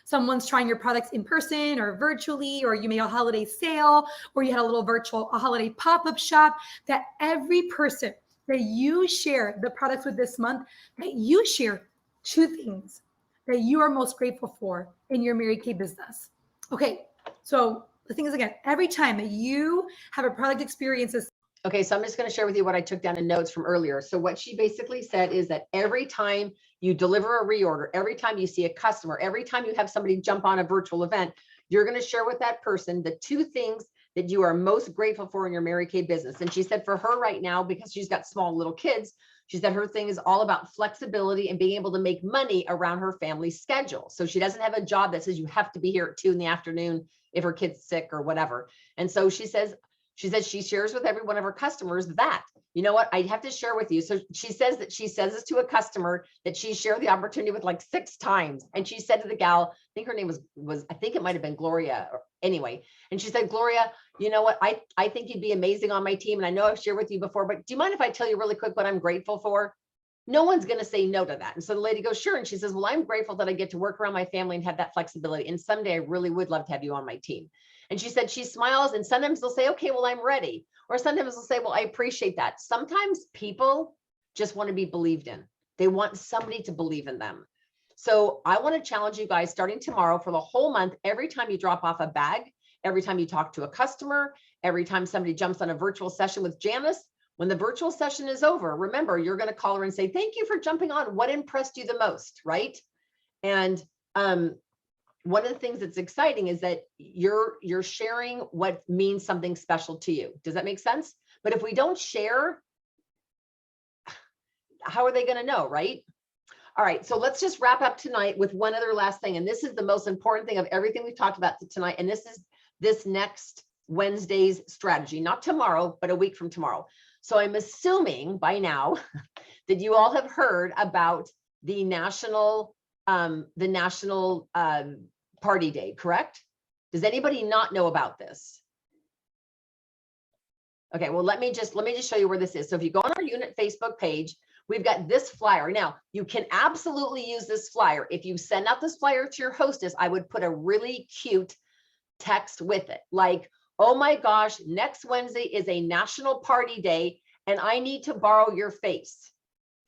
someone's trying your products in person or virtually, or you made a holiday sale, or you had a little a holiday pop-up shop, that every person that you share the products with this month, that you share 2 things that you are most grateful for in your Mary Kay business. Okay, so the thing is, again, every time that you have a product experience. Okay, so I'm just going to share with you what I took down in notes from earlier. So what she basically said is that every time you deliver a reorder, every time you see a customer, every time you have somebody jump on a virtual event, you're going to share with that person the 2 things that you are most grateful for in your Mary Kay business. And she said for her right now, because she's got small little kids, she said her thing is all about flexibility and being able to make money around her family's schedule. So she doesn't have a job that says you have to be here at 2 p.m. if her kid's sick or whatever. And so she says she shares with every one of her customers that, you know what, I have to share with you. So she says this to a customer that she shared the opportunity with like 6 times. And she said to the gal, I think her name was I think it might've been Gloria, or anyway. And she said, Gloria, you know what, I think you'd be amazing on my team. And I know I've shared with you before, but do you mind if I tell you really quick what I'm grateful for? No one's going to say no to that. And so the lady goes, sure. And she says, well, I'm grateful that I get to work around my family and have that flexibility. And someday I really would love to have you on my team. And she said she smiles, and sometimes they'll say, okay, well, I'm ready. Or sometimes they'll say, well, I appreciate that. Sometimes people just want to be believed in. They want somebody to believe in them. So I want to challenge you guys starting tomorrow for the whole month. Every time you drop off a bag, every time you talk to a customer, every time somebody jumps on a virtual session with Janice, when the virtual session is over, remember, you're going to call her and say, thank you for jumping on. What impressed you the most, right? And one of the things that's exciting is that you're sharing what means something special to you. Does that make sense? But if we don't share, how are they going to know, right? All right, so let's just wrap up tonight with one other last thing. And this is the most important thing of everything we've talked about tonight. And this is this next Wednesday's strategy, not tomorrow, but a week from tomorrow. So I'm assuming by now that you all have heard about the national party day, correct? Does anybody not know about this? Okay, well, let me just show you where this is. So if you go on our unit Facebook page, we've got this flyer. Now, you can absolutely use this flyer. If you send out this flyer to your hostess, I would put a really cute text with it. Like, oh my gosh, next Wednesday is a national party day and I need to borrow your face,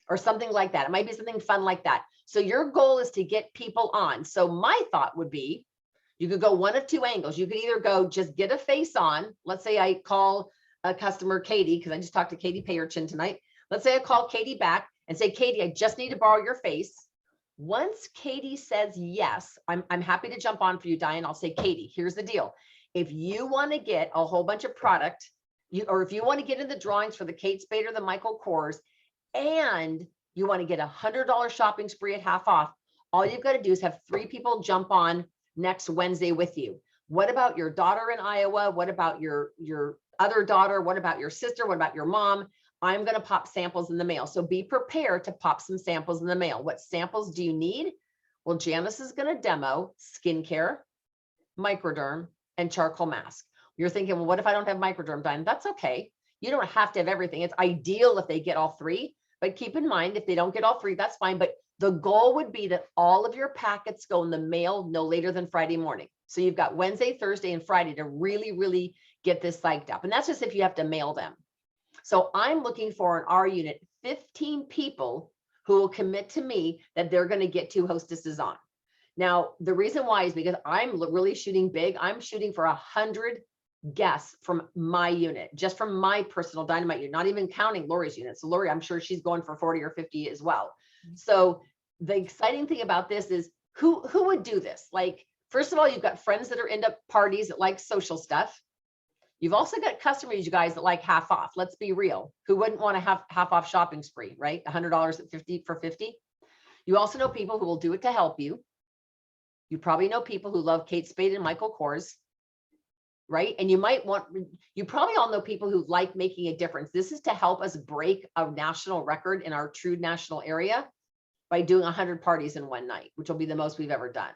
or something like that. It might be something fun like that. So your goal is to get people on. So my thought would be, you could go one of 2 angles. You could either go just get a face on. Let's say I call a customer Katie, because I just talked to Katie Payerchin tonight. Let's say I call Katie back and say, Katie, I just need to borrow your face. Once Katie says yes, I'm happy to jump on for you, Diane. I'll say, Katie, here's the deal. If you want to get a whole bunch of product, or if you want to get in the drawings for the Kate Spade or the Michael Kors, and you want to get $100 shopping spree at half off, all you've got to do is have 3 people jump on next Wednesday with you. What about your daughter in Iowa? What about your other daughter? What about your sister? What about your mom? I'm going to pop samples in the mail. So be prepared to pop some samples in the mail. What samples do you need? Well, Janice is going to demo skincare, microderm, and charcoal mask. You're thinking, well, what if I don't have microderm, Diane? That's okay. You don't have to have everything. It's ideal if they get all 3, but keep in mind, if they don't get all 3, that's fine. But the goal would be that all of your packets go in the mail no later than Friday morning. So you've got Wednesday, Thursday, and Friday to really, really get this psyched up. And that's just if you have to mail them. So I'm looking for in our unit 15 people who will commit to me that they're going to get 2 hostesses on. Now, the reason why is because I'm really shooting big. I'm shooting for 100 guests from my unit, just from my personal dynamite unit, not even counting Lori's unit. So Lori, I'm sure she's going for 40 or 50 as well. So the exciting thing about this is who would do this? Like, first of all, you've got friends that are into parties that like social stuff. You've also got customers, you guys, that like half off. Let's be real. Who wouldn't want to have half off shopping spree, right? $100 at 50 for 50. You also know people who will do it to help you. You probably know people who love Kate Spade and Michael Kors, right? And you probably all know people who like making a difference. This is to help us break a national record in our true national area by doing 100 parties in one night, which will be the most we've ever done.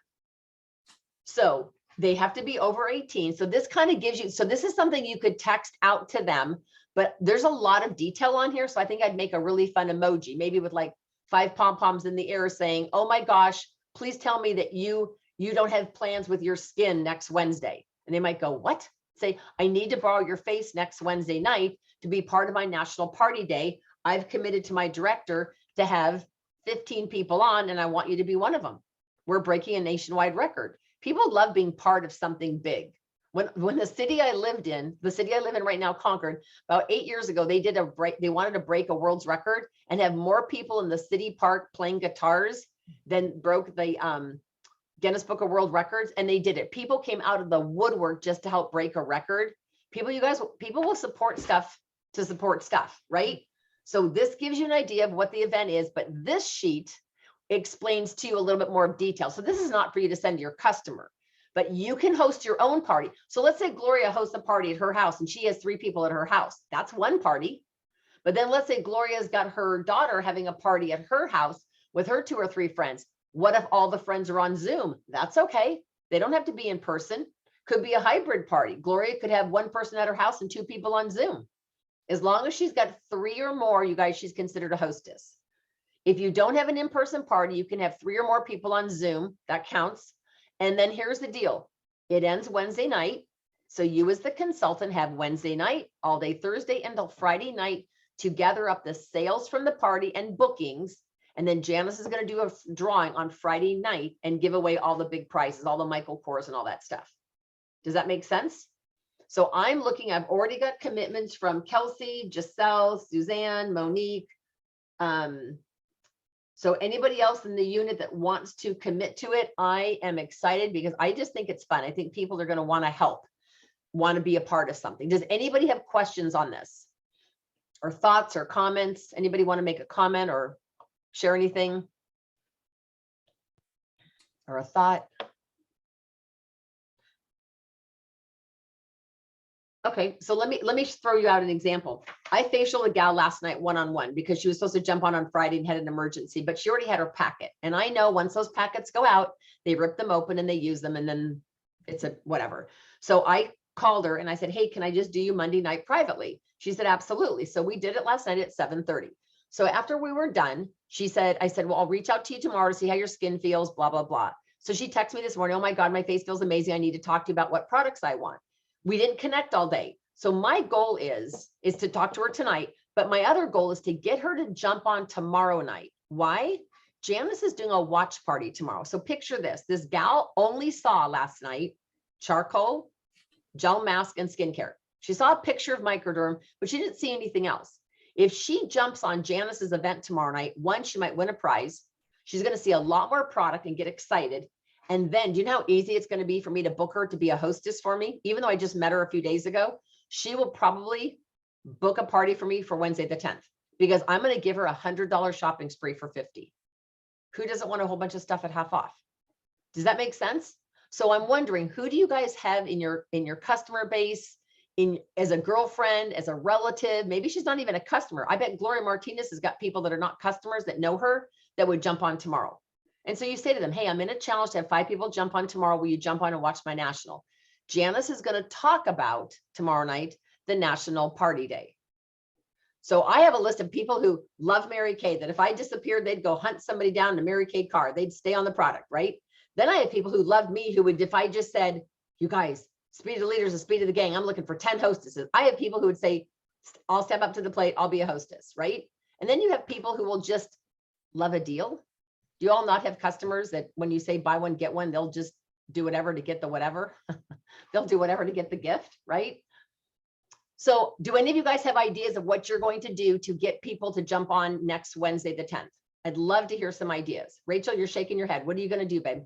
So they have to be over 18. So this kind of gives you, so this is something you could text out to them, but there's a lot of detail on here. So I think I'd make a really fun emoji, maybe with like 5 pom-poms in the air saying, oh my gosh, please tell me that you don't have plans with your skin next Wednesday. And they might go, what? Say, I need to borrow your face next Wednesday night to be part of my national party day. I've committed to my director to have 15 people on, and I want you to be one of them. We're breaking a nationwide record. People love being part of something big. When the city I live in right now, Concord, about 8 years ago, they wanted to break a world's record and have more people in the city park playing guitars than broke the Guinness Book of World Records, and they did it. People came out of the woodwork just to help break a record. People will support stuff to support stuff, right? So this gives you an idea of what the event is, but this sheet explains to you a little bit more of detail. So this is not for you to send to your customer, but you can host your own party. So let's say Gloria hosts a party at her house and she has 3 people at her house. That's one party. But then let's say Gloria's got her daughter having a party at her house with her 2 or 3 friends. What if all the friends are on Zoom? That's okay. They don't have to be in person. Could be a hybrid party. Gloria could have 1 person at her house and 2 people on Zoom. As long as she's got 3 or more, you guys, she's considered a hostess. If you don't have an in-person party, you can have 3 or more people on Zoom. That counts. And then here's the deal. It ends Wednesday night. So you as the consultant have Wednesday night, all day Thursday until Friday night to gather up the sales from the party and bookings. And then Janice is going to do a drawing on Friday night and give away all the big prizes, all the Michael Kors and all that stuff. Does that make sense? So I've already got commitments from Kelsey, Giselle, Suzanne, Monique. So anybody else in the unit that wants to commit to it, I am excited because I just think it's fun. I think people are going to want to help, want to be a part of something. Does anybody have questions on this or thoughts or comments? Anybody want to make a comment or share anything or a thought? Okay, so let me throw you out an example. I facialed a gal last night one-on-one because she was supposed to jump on Friday and had an emergency, but she already had her packet. And I know once those packets go out, they rip them open and they use them, and then it's a whatever. So I called her and I said, hey, can I just do you Monday night privately? She said, absolutely. So we did it last night at 7:30. So after we were done, I said, well, I'll reach out to you tomorrow to see how your skin feels, blah, blah, blah. So she texted me this morning, oh my God, my face feels amazing. I need to talk to you about what products I want. We didn't connect all day. So my goal is to talk to her tonight, but my other goal is to get her to jump on tomorrow night. Why? Janice is doing a watch party tomorrow. So picture this gal only saw last night charcoal, gel mask, and skincare. She saw a picture of microderm, but she didn't see anything else. If she jumps on Janice's event tomorrow night, one, she might win a prize. She's going to see a lot more product and get excited. And then, do you know how easy it's going to be for me to book her to be a hostess for me? Even though I just met her a few days ago, she will probably book a party for me for Wednesday the 10th, because I'm going to give her $100 shopping spree for 50. Who doesn't want a whole bunch of stuff at half off? Does that make sense? So I'm wondering, who do you guys have in your customer base, as a girlfriend, as a relative? Maybe she's not even a customer. I bet Gloria Martinez has got people that are not customers that know her that would jump on tomorrow. And so you say to them, hey, I'm in a challenge to have 5 people jump on tomorrow. Will you jump on and watch my national? Janice is going to talk about tomorrow night, the national party day. So I have a list of people who love Mary Kay, that if I disappeared, they'd go hunt somebody down in a Mary Kay car. They'd stay on the product, right? Then I have people who love me, who would, if I just said, you guys, speed of the leaders and speed of the gang, I'm looking for 10 hostesses. I have people who would say, I'll step up to the plate. I'll be a hostess, right? And then you have people who will just love a deal. Do you all not have customers that when you say buy one, get one, they'll just do whatever to get the whatever? They'll do whatever to get the gift, right? So do any of you guys have ideas of what you're going to do to get people to jump on next Wednesday, the 10th? I'd love to hear some ideas. Rachel, you're shaking your head. What are you going to do, babe?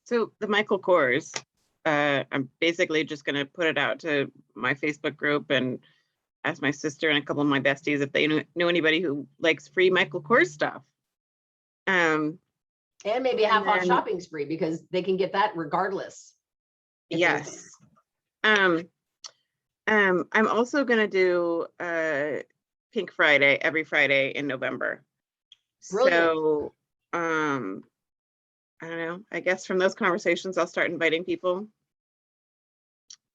So the Michael Kors, I'm basically just going to put it out to my Facebook group and ask my sister and a couple of my besties if they know anybody who likes free Michael Kors stuff. And maybe a half-off shopping spree because they can get that regardless. Yes. I'm also going to do Pink Friday every Friday in November. Brilliant. So I don't know, I guess from those conversations, I'll start inviting people.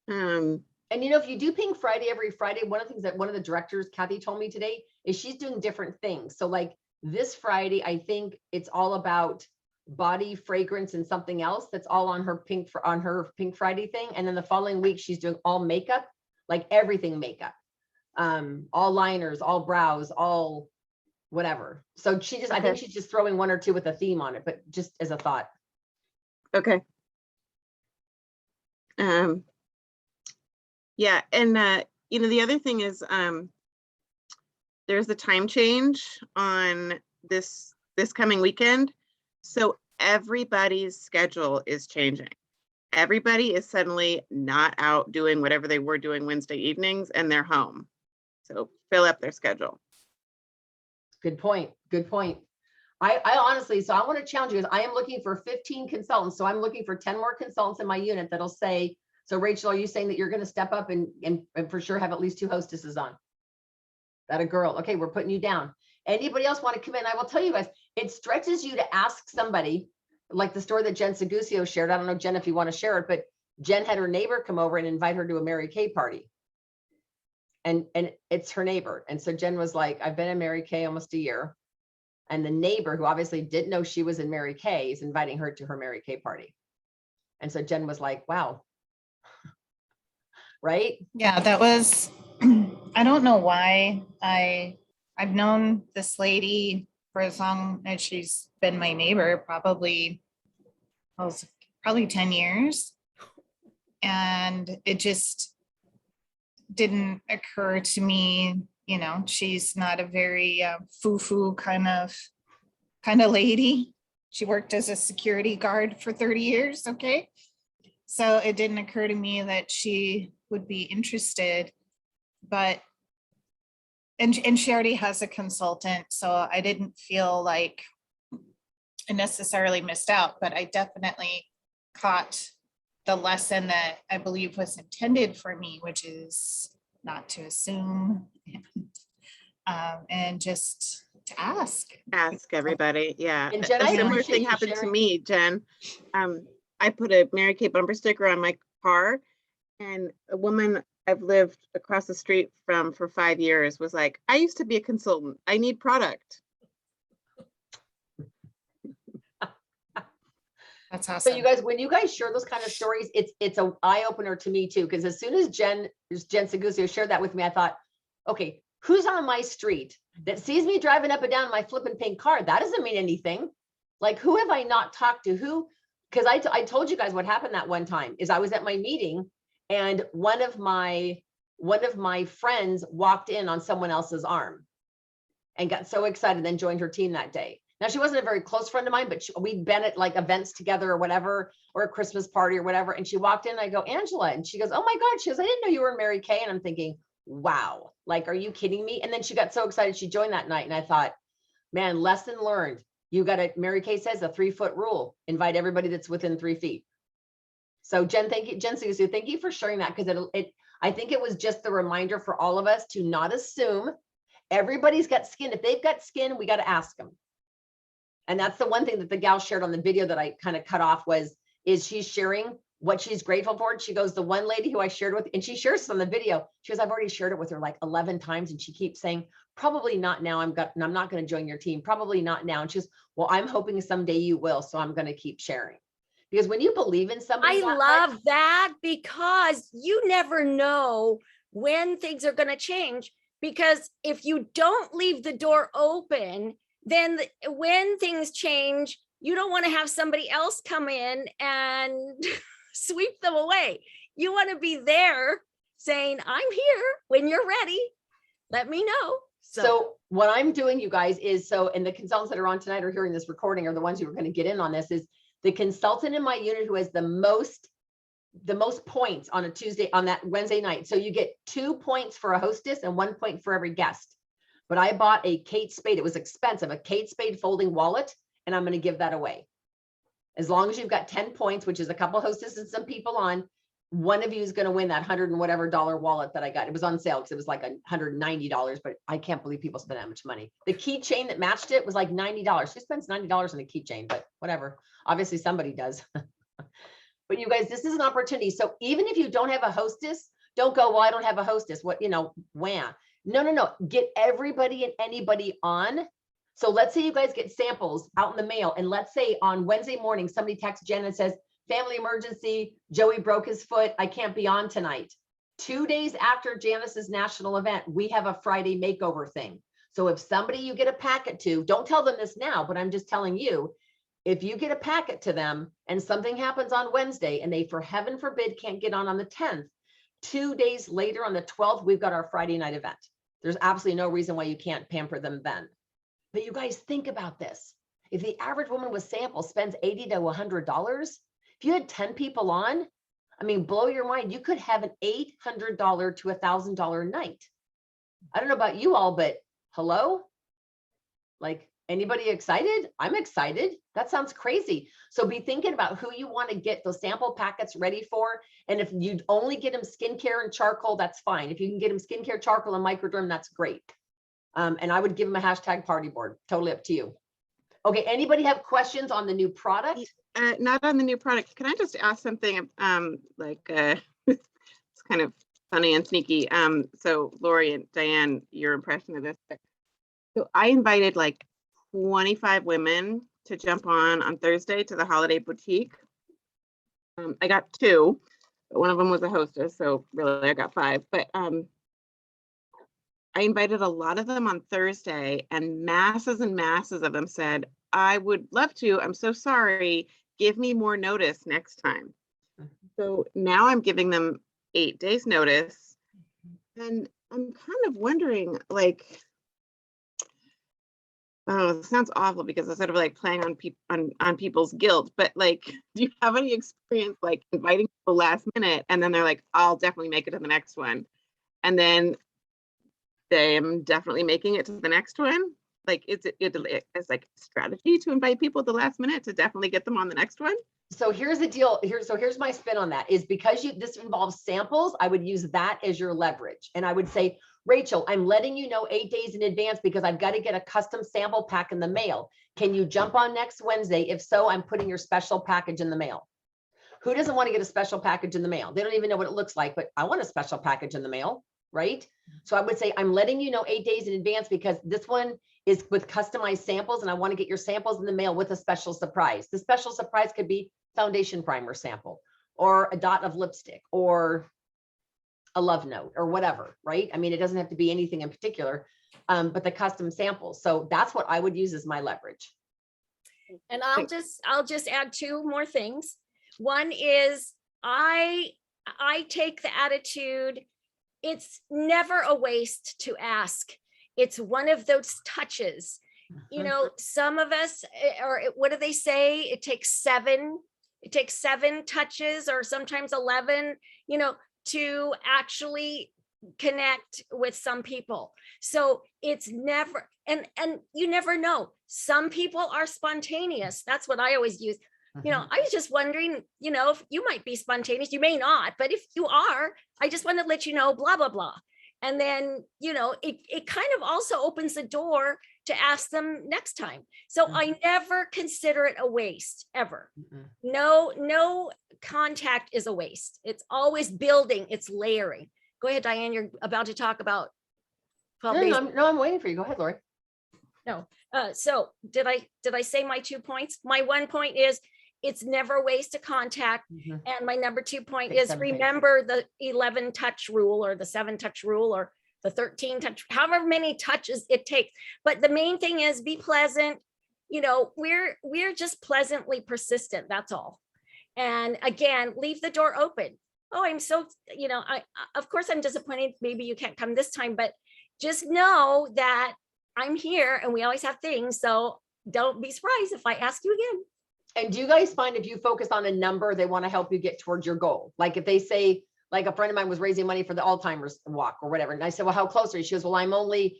And you know, if you do Pink Friday every Friday, one of the things that one of the directors, Kathy, told me today is she's doing different things. So like this Friday, I think it's all about body fragrance and something else that's all on her Pink Friday thing. And then the following week, she's doing all makeup, like everything makeup, all liners, all brows, all whatever. So she just, I think she's just throwing one or two with a theme on it, but just as a thought. Okay. Yeah, and you know, the other thing is there's the time change on this coming weekend. So everybody's schedule is changing. Everybody is suddenly not out doing whatever they were doing Wednesday evenings, and they're home. So fill up their schedule. Good point. Good point. I honestly, so I want to challenge you, because I am looking for 15 consultants. So I'm looking for 10 more consultants in my unit that'll say, so Rachel, are you saying that you're going to step up and for sure have at least 2 hostesses on? That a girl. Okay, we're putting you down. Anybody else want to come in? I will tell you guys, it stretches you to ask somebody, like the story that Jen Segusio shared. I don't know, Jen, if you want to share it, but Jen had her neighbor come over and invite her to a Mary Kay party. And it's her neighbor. And so Jen was like, I've been in Mary Kay almost a year. And the neighbor, who obviously didn't know she was in Mary Kay, is inviting her to her Mary Kay party. And so Jen was like, wow. Right? Yeah, that was, I don't know why I've known this lady for as long as she's been my neighbor, probably 10 years. And it just didn't occur to me, you know, she's not a very foo-foo kind of lady. She worked as a security guard for 30 years, okay? So it didn't occur to me that she would be interested, but, and she already has a consultant, so I didn't feel like I necessarily missed out, but I definitely caught the lesson that I believe was intended for me, which is not to assume and just to ask everybody. Yeah. And Jen, a similar thing happened to me, Jen. I put a Mary Kay bumper sticker on my car, and a woman I've lived across the street from for 5 years was like, I used to be a consultant. I need product. That's awesome. So you guys, when you guys share those kind of stories, it's an eye opener to me too. Because as soon as Jen Segusio shared that with me, I thought, okay, who's on my street that sees me driving up and down my flipping pink car? That doesn't mean anything. Like, who have I not talked to? Who? Because I told you guys what happened that one time is I was at my meeting and one of my friends walked in on someone else's arm and got so excited, then joined her team that day. Now, she wasn't a very close friend of mine, but we'd been at like events together or whatever, or a Christmas party or whatever. And she walked in and I go, Angela. And she goes, oh my God. She goes, I didn't know you were in Mary Kay. And I'm thinking, wow, like, are you kidding me? And then she got so excited she joined that night. And I thought, man, lesson learned. You got to, Mary Kay says a 3-foot rule, invite everybody that's within 3 feet. So Jen, thank you. Jen Segusio, thank you for sharing that, because I think it was just the reminder for all of us to not assume everybody's got skin. If they've got skin, we got to ask them. And that's the one thing that the gal shared on the video that I kind of cut off is she's sharing what she's grateful for. And she goes, the one lady who I shared with, and she shares this on the video. She goes, I've already shared it with her like 11 times. And she keeps saying, probably not now. I'm not going to join your team. Probably not now. And she's, well, I'm hoping someday you will. So I'm going to keep sharing. Because when you believe in somebody, I love that, because you never know when things are going to change. Because if you don't leave the door open, when things change, you don't want to have somebody else come in and sweep them away. You want to be there saying, I'm here when you're ready. Let me know. So what I'm doing, you guys, is and the consultants that are on tonight or hearing this recording are the ones who are going to get in on this, is the consultant in my unit who has the most points on a Tuesday, on that Wednesday night. So you get 2 points for a hostess and 1 point for every guest. But I bought a Kate Spade. It was expensive, a Kate Spade folding wallet, and I'm going to give that away. As long as you've got 10 points, which is a couple hostesses and some people on, one of you is going to win that $100 and whatever wallet that I got. It was on sale because it was like $190, but I can't believe people spend that much money. The keychain that matched it was like $90. Who spends $90 on a keychain? But whatever. Obviously somebody does. But you guys, this is an opportunity. So even if you don't have a hostess, don't go, well, I don't have a hostess. What, wham. No. Get everybody and anybody on. So let's say you guys get samples out in the mail. And let's say on Wednesday morning, somebody texts Jen and says, family emergency, Joey broke his foot, I can't be on tonight. 2 days after Janice's national event, we have a Friday makeover thing. So if somebody you get a packet to, don't tell them this now, but I'm just telling you, if you get a packet to them and something happens on Wednesday and they, for heaven forbid, can't get on the 10th, 2 days later on the 12th, we've got our Friday night event. There's absolutely no reason why you can't pamper them then. But you guys think about this. If the average woman with samples spends $80 to $100, if you had 10 people on, I mean, blow your mind. You could have an $800 to $1,000 night. I don't know about you all, but hello? Like, anybody excited? I'm excited. That sounds crazy. So be thinking about who you want to get those sample packets ready for. And if you only get them skincare and charcoal, that's fine. If you can get them skincare, charcoal, and microderm, that's great. And I would give them a hashtag party board. Totally up to you. Okay, anybody have questions on the new product? Not on the new product. Can I just ask something? It's kind of funny and sneaky. So Lori and Diane, your impression of this. So I invited like 25 women to jump on Thursday to the Holiday Boutique. I got 2, but one of them was a hostess, so really I got 5. But I invited a lot of them on Thursday, and masses and masses of them said, I would love to. I'm so sorry. Give me more notice next time. So now I'm giving them 8 days notice. And I'm kind of wondering, like, oh, it sounds awful because it's sort of like playing on people's guilt, but like, do you have any experience like inviting people last minute and then they're like, I'll definitely make it to the next one. And then they am definitely making it to the next one? Like, it's like a strategy to invite people at the last minute to definitely get them on the next one? So here's the deal. Here's my spin on that, is because this involves samples, I would use that as your leverage. And I would say, Rachel, I'm letting you know 8 days in advance because I've got to get a custom sample pack in the mail. Can you jump on next Wednesday? If so, I'm putting your special package in the mail. Who doesn't want to get a special package in the mail? They don't even know what it looks like, but I want a special package in the mail, right? So I would say, I'm letting you know 8 days in advance because this one is with customized samples and I want to get your samples in the mail with a special surprise. The special surprise could be foundation primer sample or a dot of lipstick or a love note or whatever, right? I mean, it doesn't have to be anything in particular, but the custom samples. So that's what I would use as my leverage. And I'll just add 2 more things. One is I take the attitude, it's never a waste to ask. It's one of those touches. You know, some of us, or what do they say? It takes 7 touches or sometimes 11, you know, to actually connect with some people. So it's never, and you never know. Some people are spontaneous. That's what I always use. You know, I was just wondering, you know, if you might be spontaneous, you may not, but if you are, I just want to let you know, blah, blah, blah. And then, you know, it kind of also opens the door to ask them next time. So I never consider it a waste, ever. No contact is a waste. It's always building, it's layering. Go ahead, Diane, you're about to talk about 12 days. No, I'm waiting for you. Go ahead, Lori. No. So did I say my 2 points? My 1 point is it's never a waste of contact. And my number 2 point is remember the 11 touch rule or the 7 touch rule or the 13 touch, however many touches it takes. But the main thing is be pleasant. You know, we're just pleasantly persistent. That's all. And again, leave the door open. Oh, I'm so, you know, of course I'm disappointed. Maybe you can't come this time, but just know that I'm here and we always have things. So don't be surprised if I ask you again. And do you guys find if you focus on a number, they want to help you get towards your goal? Like if they say, like a friend of mine was raising money for the Alzheimer's walk or whatever. And I said, well, how close are you? She goes, well, I'm only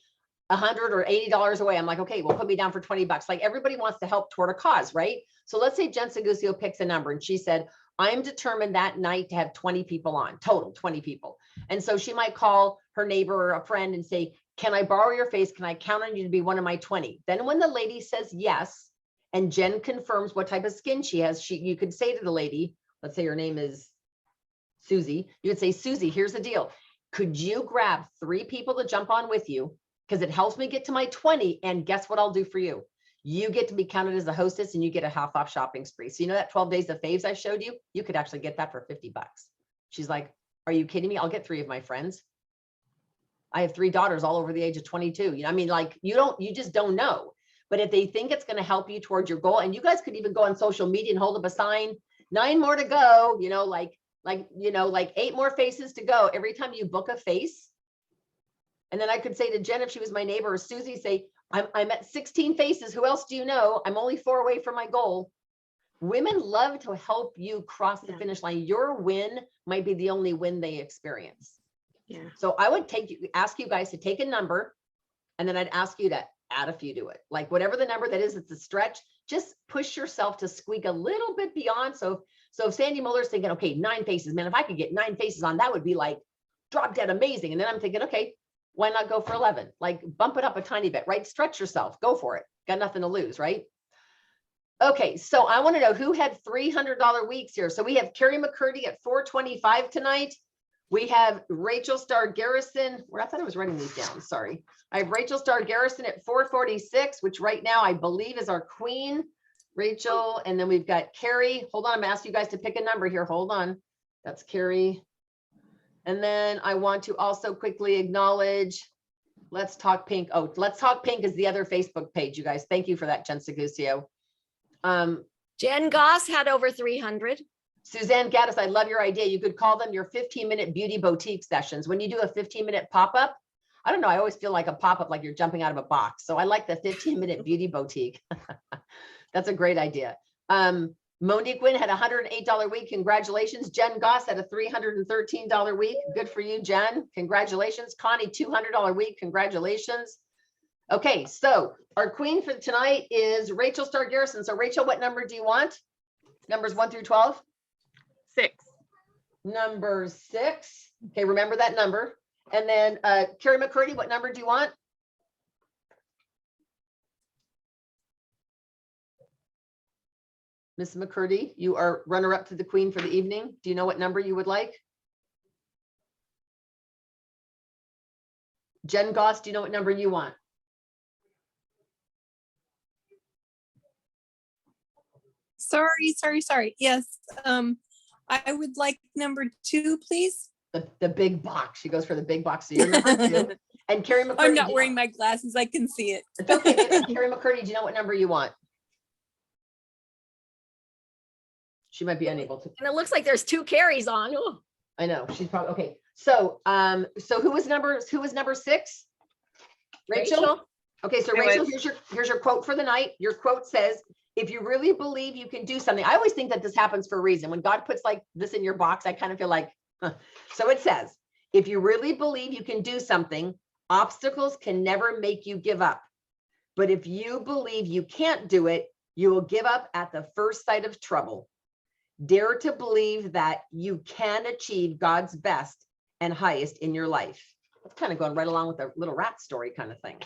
$100 or $80 away. I'm like, okay, well, put me down for 20 bucks. Like everybody wants to help toward a cause, right? So let's say Jen Segusio picks a number and she said, I'm determined that night to have 20 people on, total 20 people. And so she might call her neighbor or a friend and say, can I borrow your face? Can I count on you to be one of my 20? Then when the lady says yes, and Jen confirms what type of skin she has, you could say to the lady, let's say her name is Susie, you would say, Susie, here's the deal. Could you grab 3 people to jump on with you? Because it helps me get to my 20. And guess what I'll do for you? You get to be counted as a hostess and you get a half off shopping spree. So you know that 12 days of faves I showed you? You could actually get that for 50 bucks. She's like, are you kidding me? I'll get 3 of my friends. I have 3 daughters all over the age of 22. You know, I mean, like you just don't know. But if they think it's going to help you towards your goal, and you guys could even go on social media and hold up a sign, 9 more to go, you know, like 8 more faces to go every time you book a face. And then I could say to Jen, if she was my neighbor, or Susie, say, I'm at 16 faces. Who else do you know? I'm only 4 away from my goal. Women love to help you cross the finish line. Your win might be the only win they experience. Yeah. So I would ask you guys to take a number, and then I'd ask you to add a few to it. Like whatever the number that is, it's a stretch. Just push yourself to squeak a little bit beyond. So if Sandy Muller's thinking, okay, 9 faces, man, if I could get 9 faces on, that would be like drop dead amazing. And then I'm thinking, okay, why not go for 11? Like bump it up a tiny bit, right? Stretch yourself, go for it. Got nothing to lose, right? Okay, so I want to know who had $300 weeks here. So we have Carrie McCurdy at 425 tonight. We have Rachel Starr Garrison. Well, I thought I was writing these down. Sorry. I have Rachel Starr Garrison at 446, which right now I believe is our queen, Rachel. And then we've got Carrie. Hold on, I'm gonna ask you guys to pick a number here. Hold on. That's Carrie. And then I want to also quickly acknowledge Let's Talk Pink. Oh, Let's Talk Pink is the other Facebook page, you guys. Thank you for that, Jen Segusio. Jen Goss had over 300. Suzanne Gaddis, I love your idea. You could call them your 15-minute beauty boutique sessions. When you do a 15-minute pop-up, I don't know, I always feel like a pop-up, like you're jumping out of a box. So I like the 15-minute beauty boutique. That's a great idea. Monique Wynn had a $108 week. Congratulations. Jen Goss had a $313 week. Good for you, Jen. Congratulations. Connie, $200 week. Congratulations. Okay, so our queen for tonight is Rachel Starr Garrison. So Rachel, what number do you want? Numbers 1 through 12? 6. Number 6. Okay, remember that number. And then Carrie McCurdy, what number do you want? Miss McCurdy, you are runner-up to the queen for the evening. Do you know what number you would like? Jen Goss, do you know what number you want? Sorry. Yes. I would like number 2, please. The big box. She goes for the big box. So you're number 2. And Carrie McCurdy. I'm not wearing my glasses. I can see it. It's okay. Carrie McCurdy, do you know what number you want? She might be unable to. And it looks like there's 2 carries on. Ooh. I know. She's probably okay. So who was number 6? Rachel? Okay, so Rachel, here's your quote for the night. Your quote says, if you really believe you can do something. I always think that this happens for a reason. When God puts like this in your box, I kind of feel like, huh. So it says, if you really believe you can do something, obstacles can never make you give up. But if you believe you can't do it, you will give up at the first sight of trouble. Dare to believe that you can achieve God's best and highest in your life. That's kind of going right along with the little rat story kind of thing.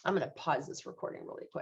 I'm going to pause this recording really quick.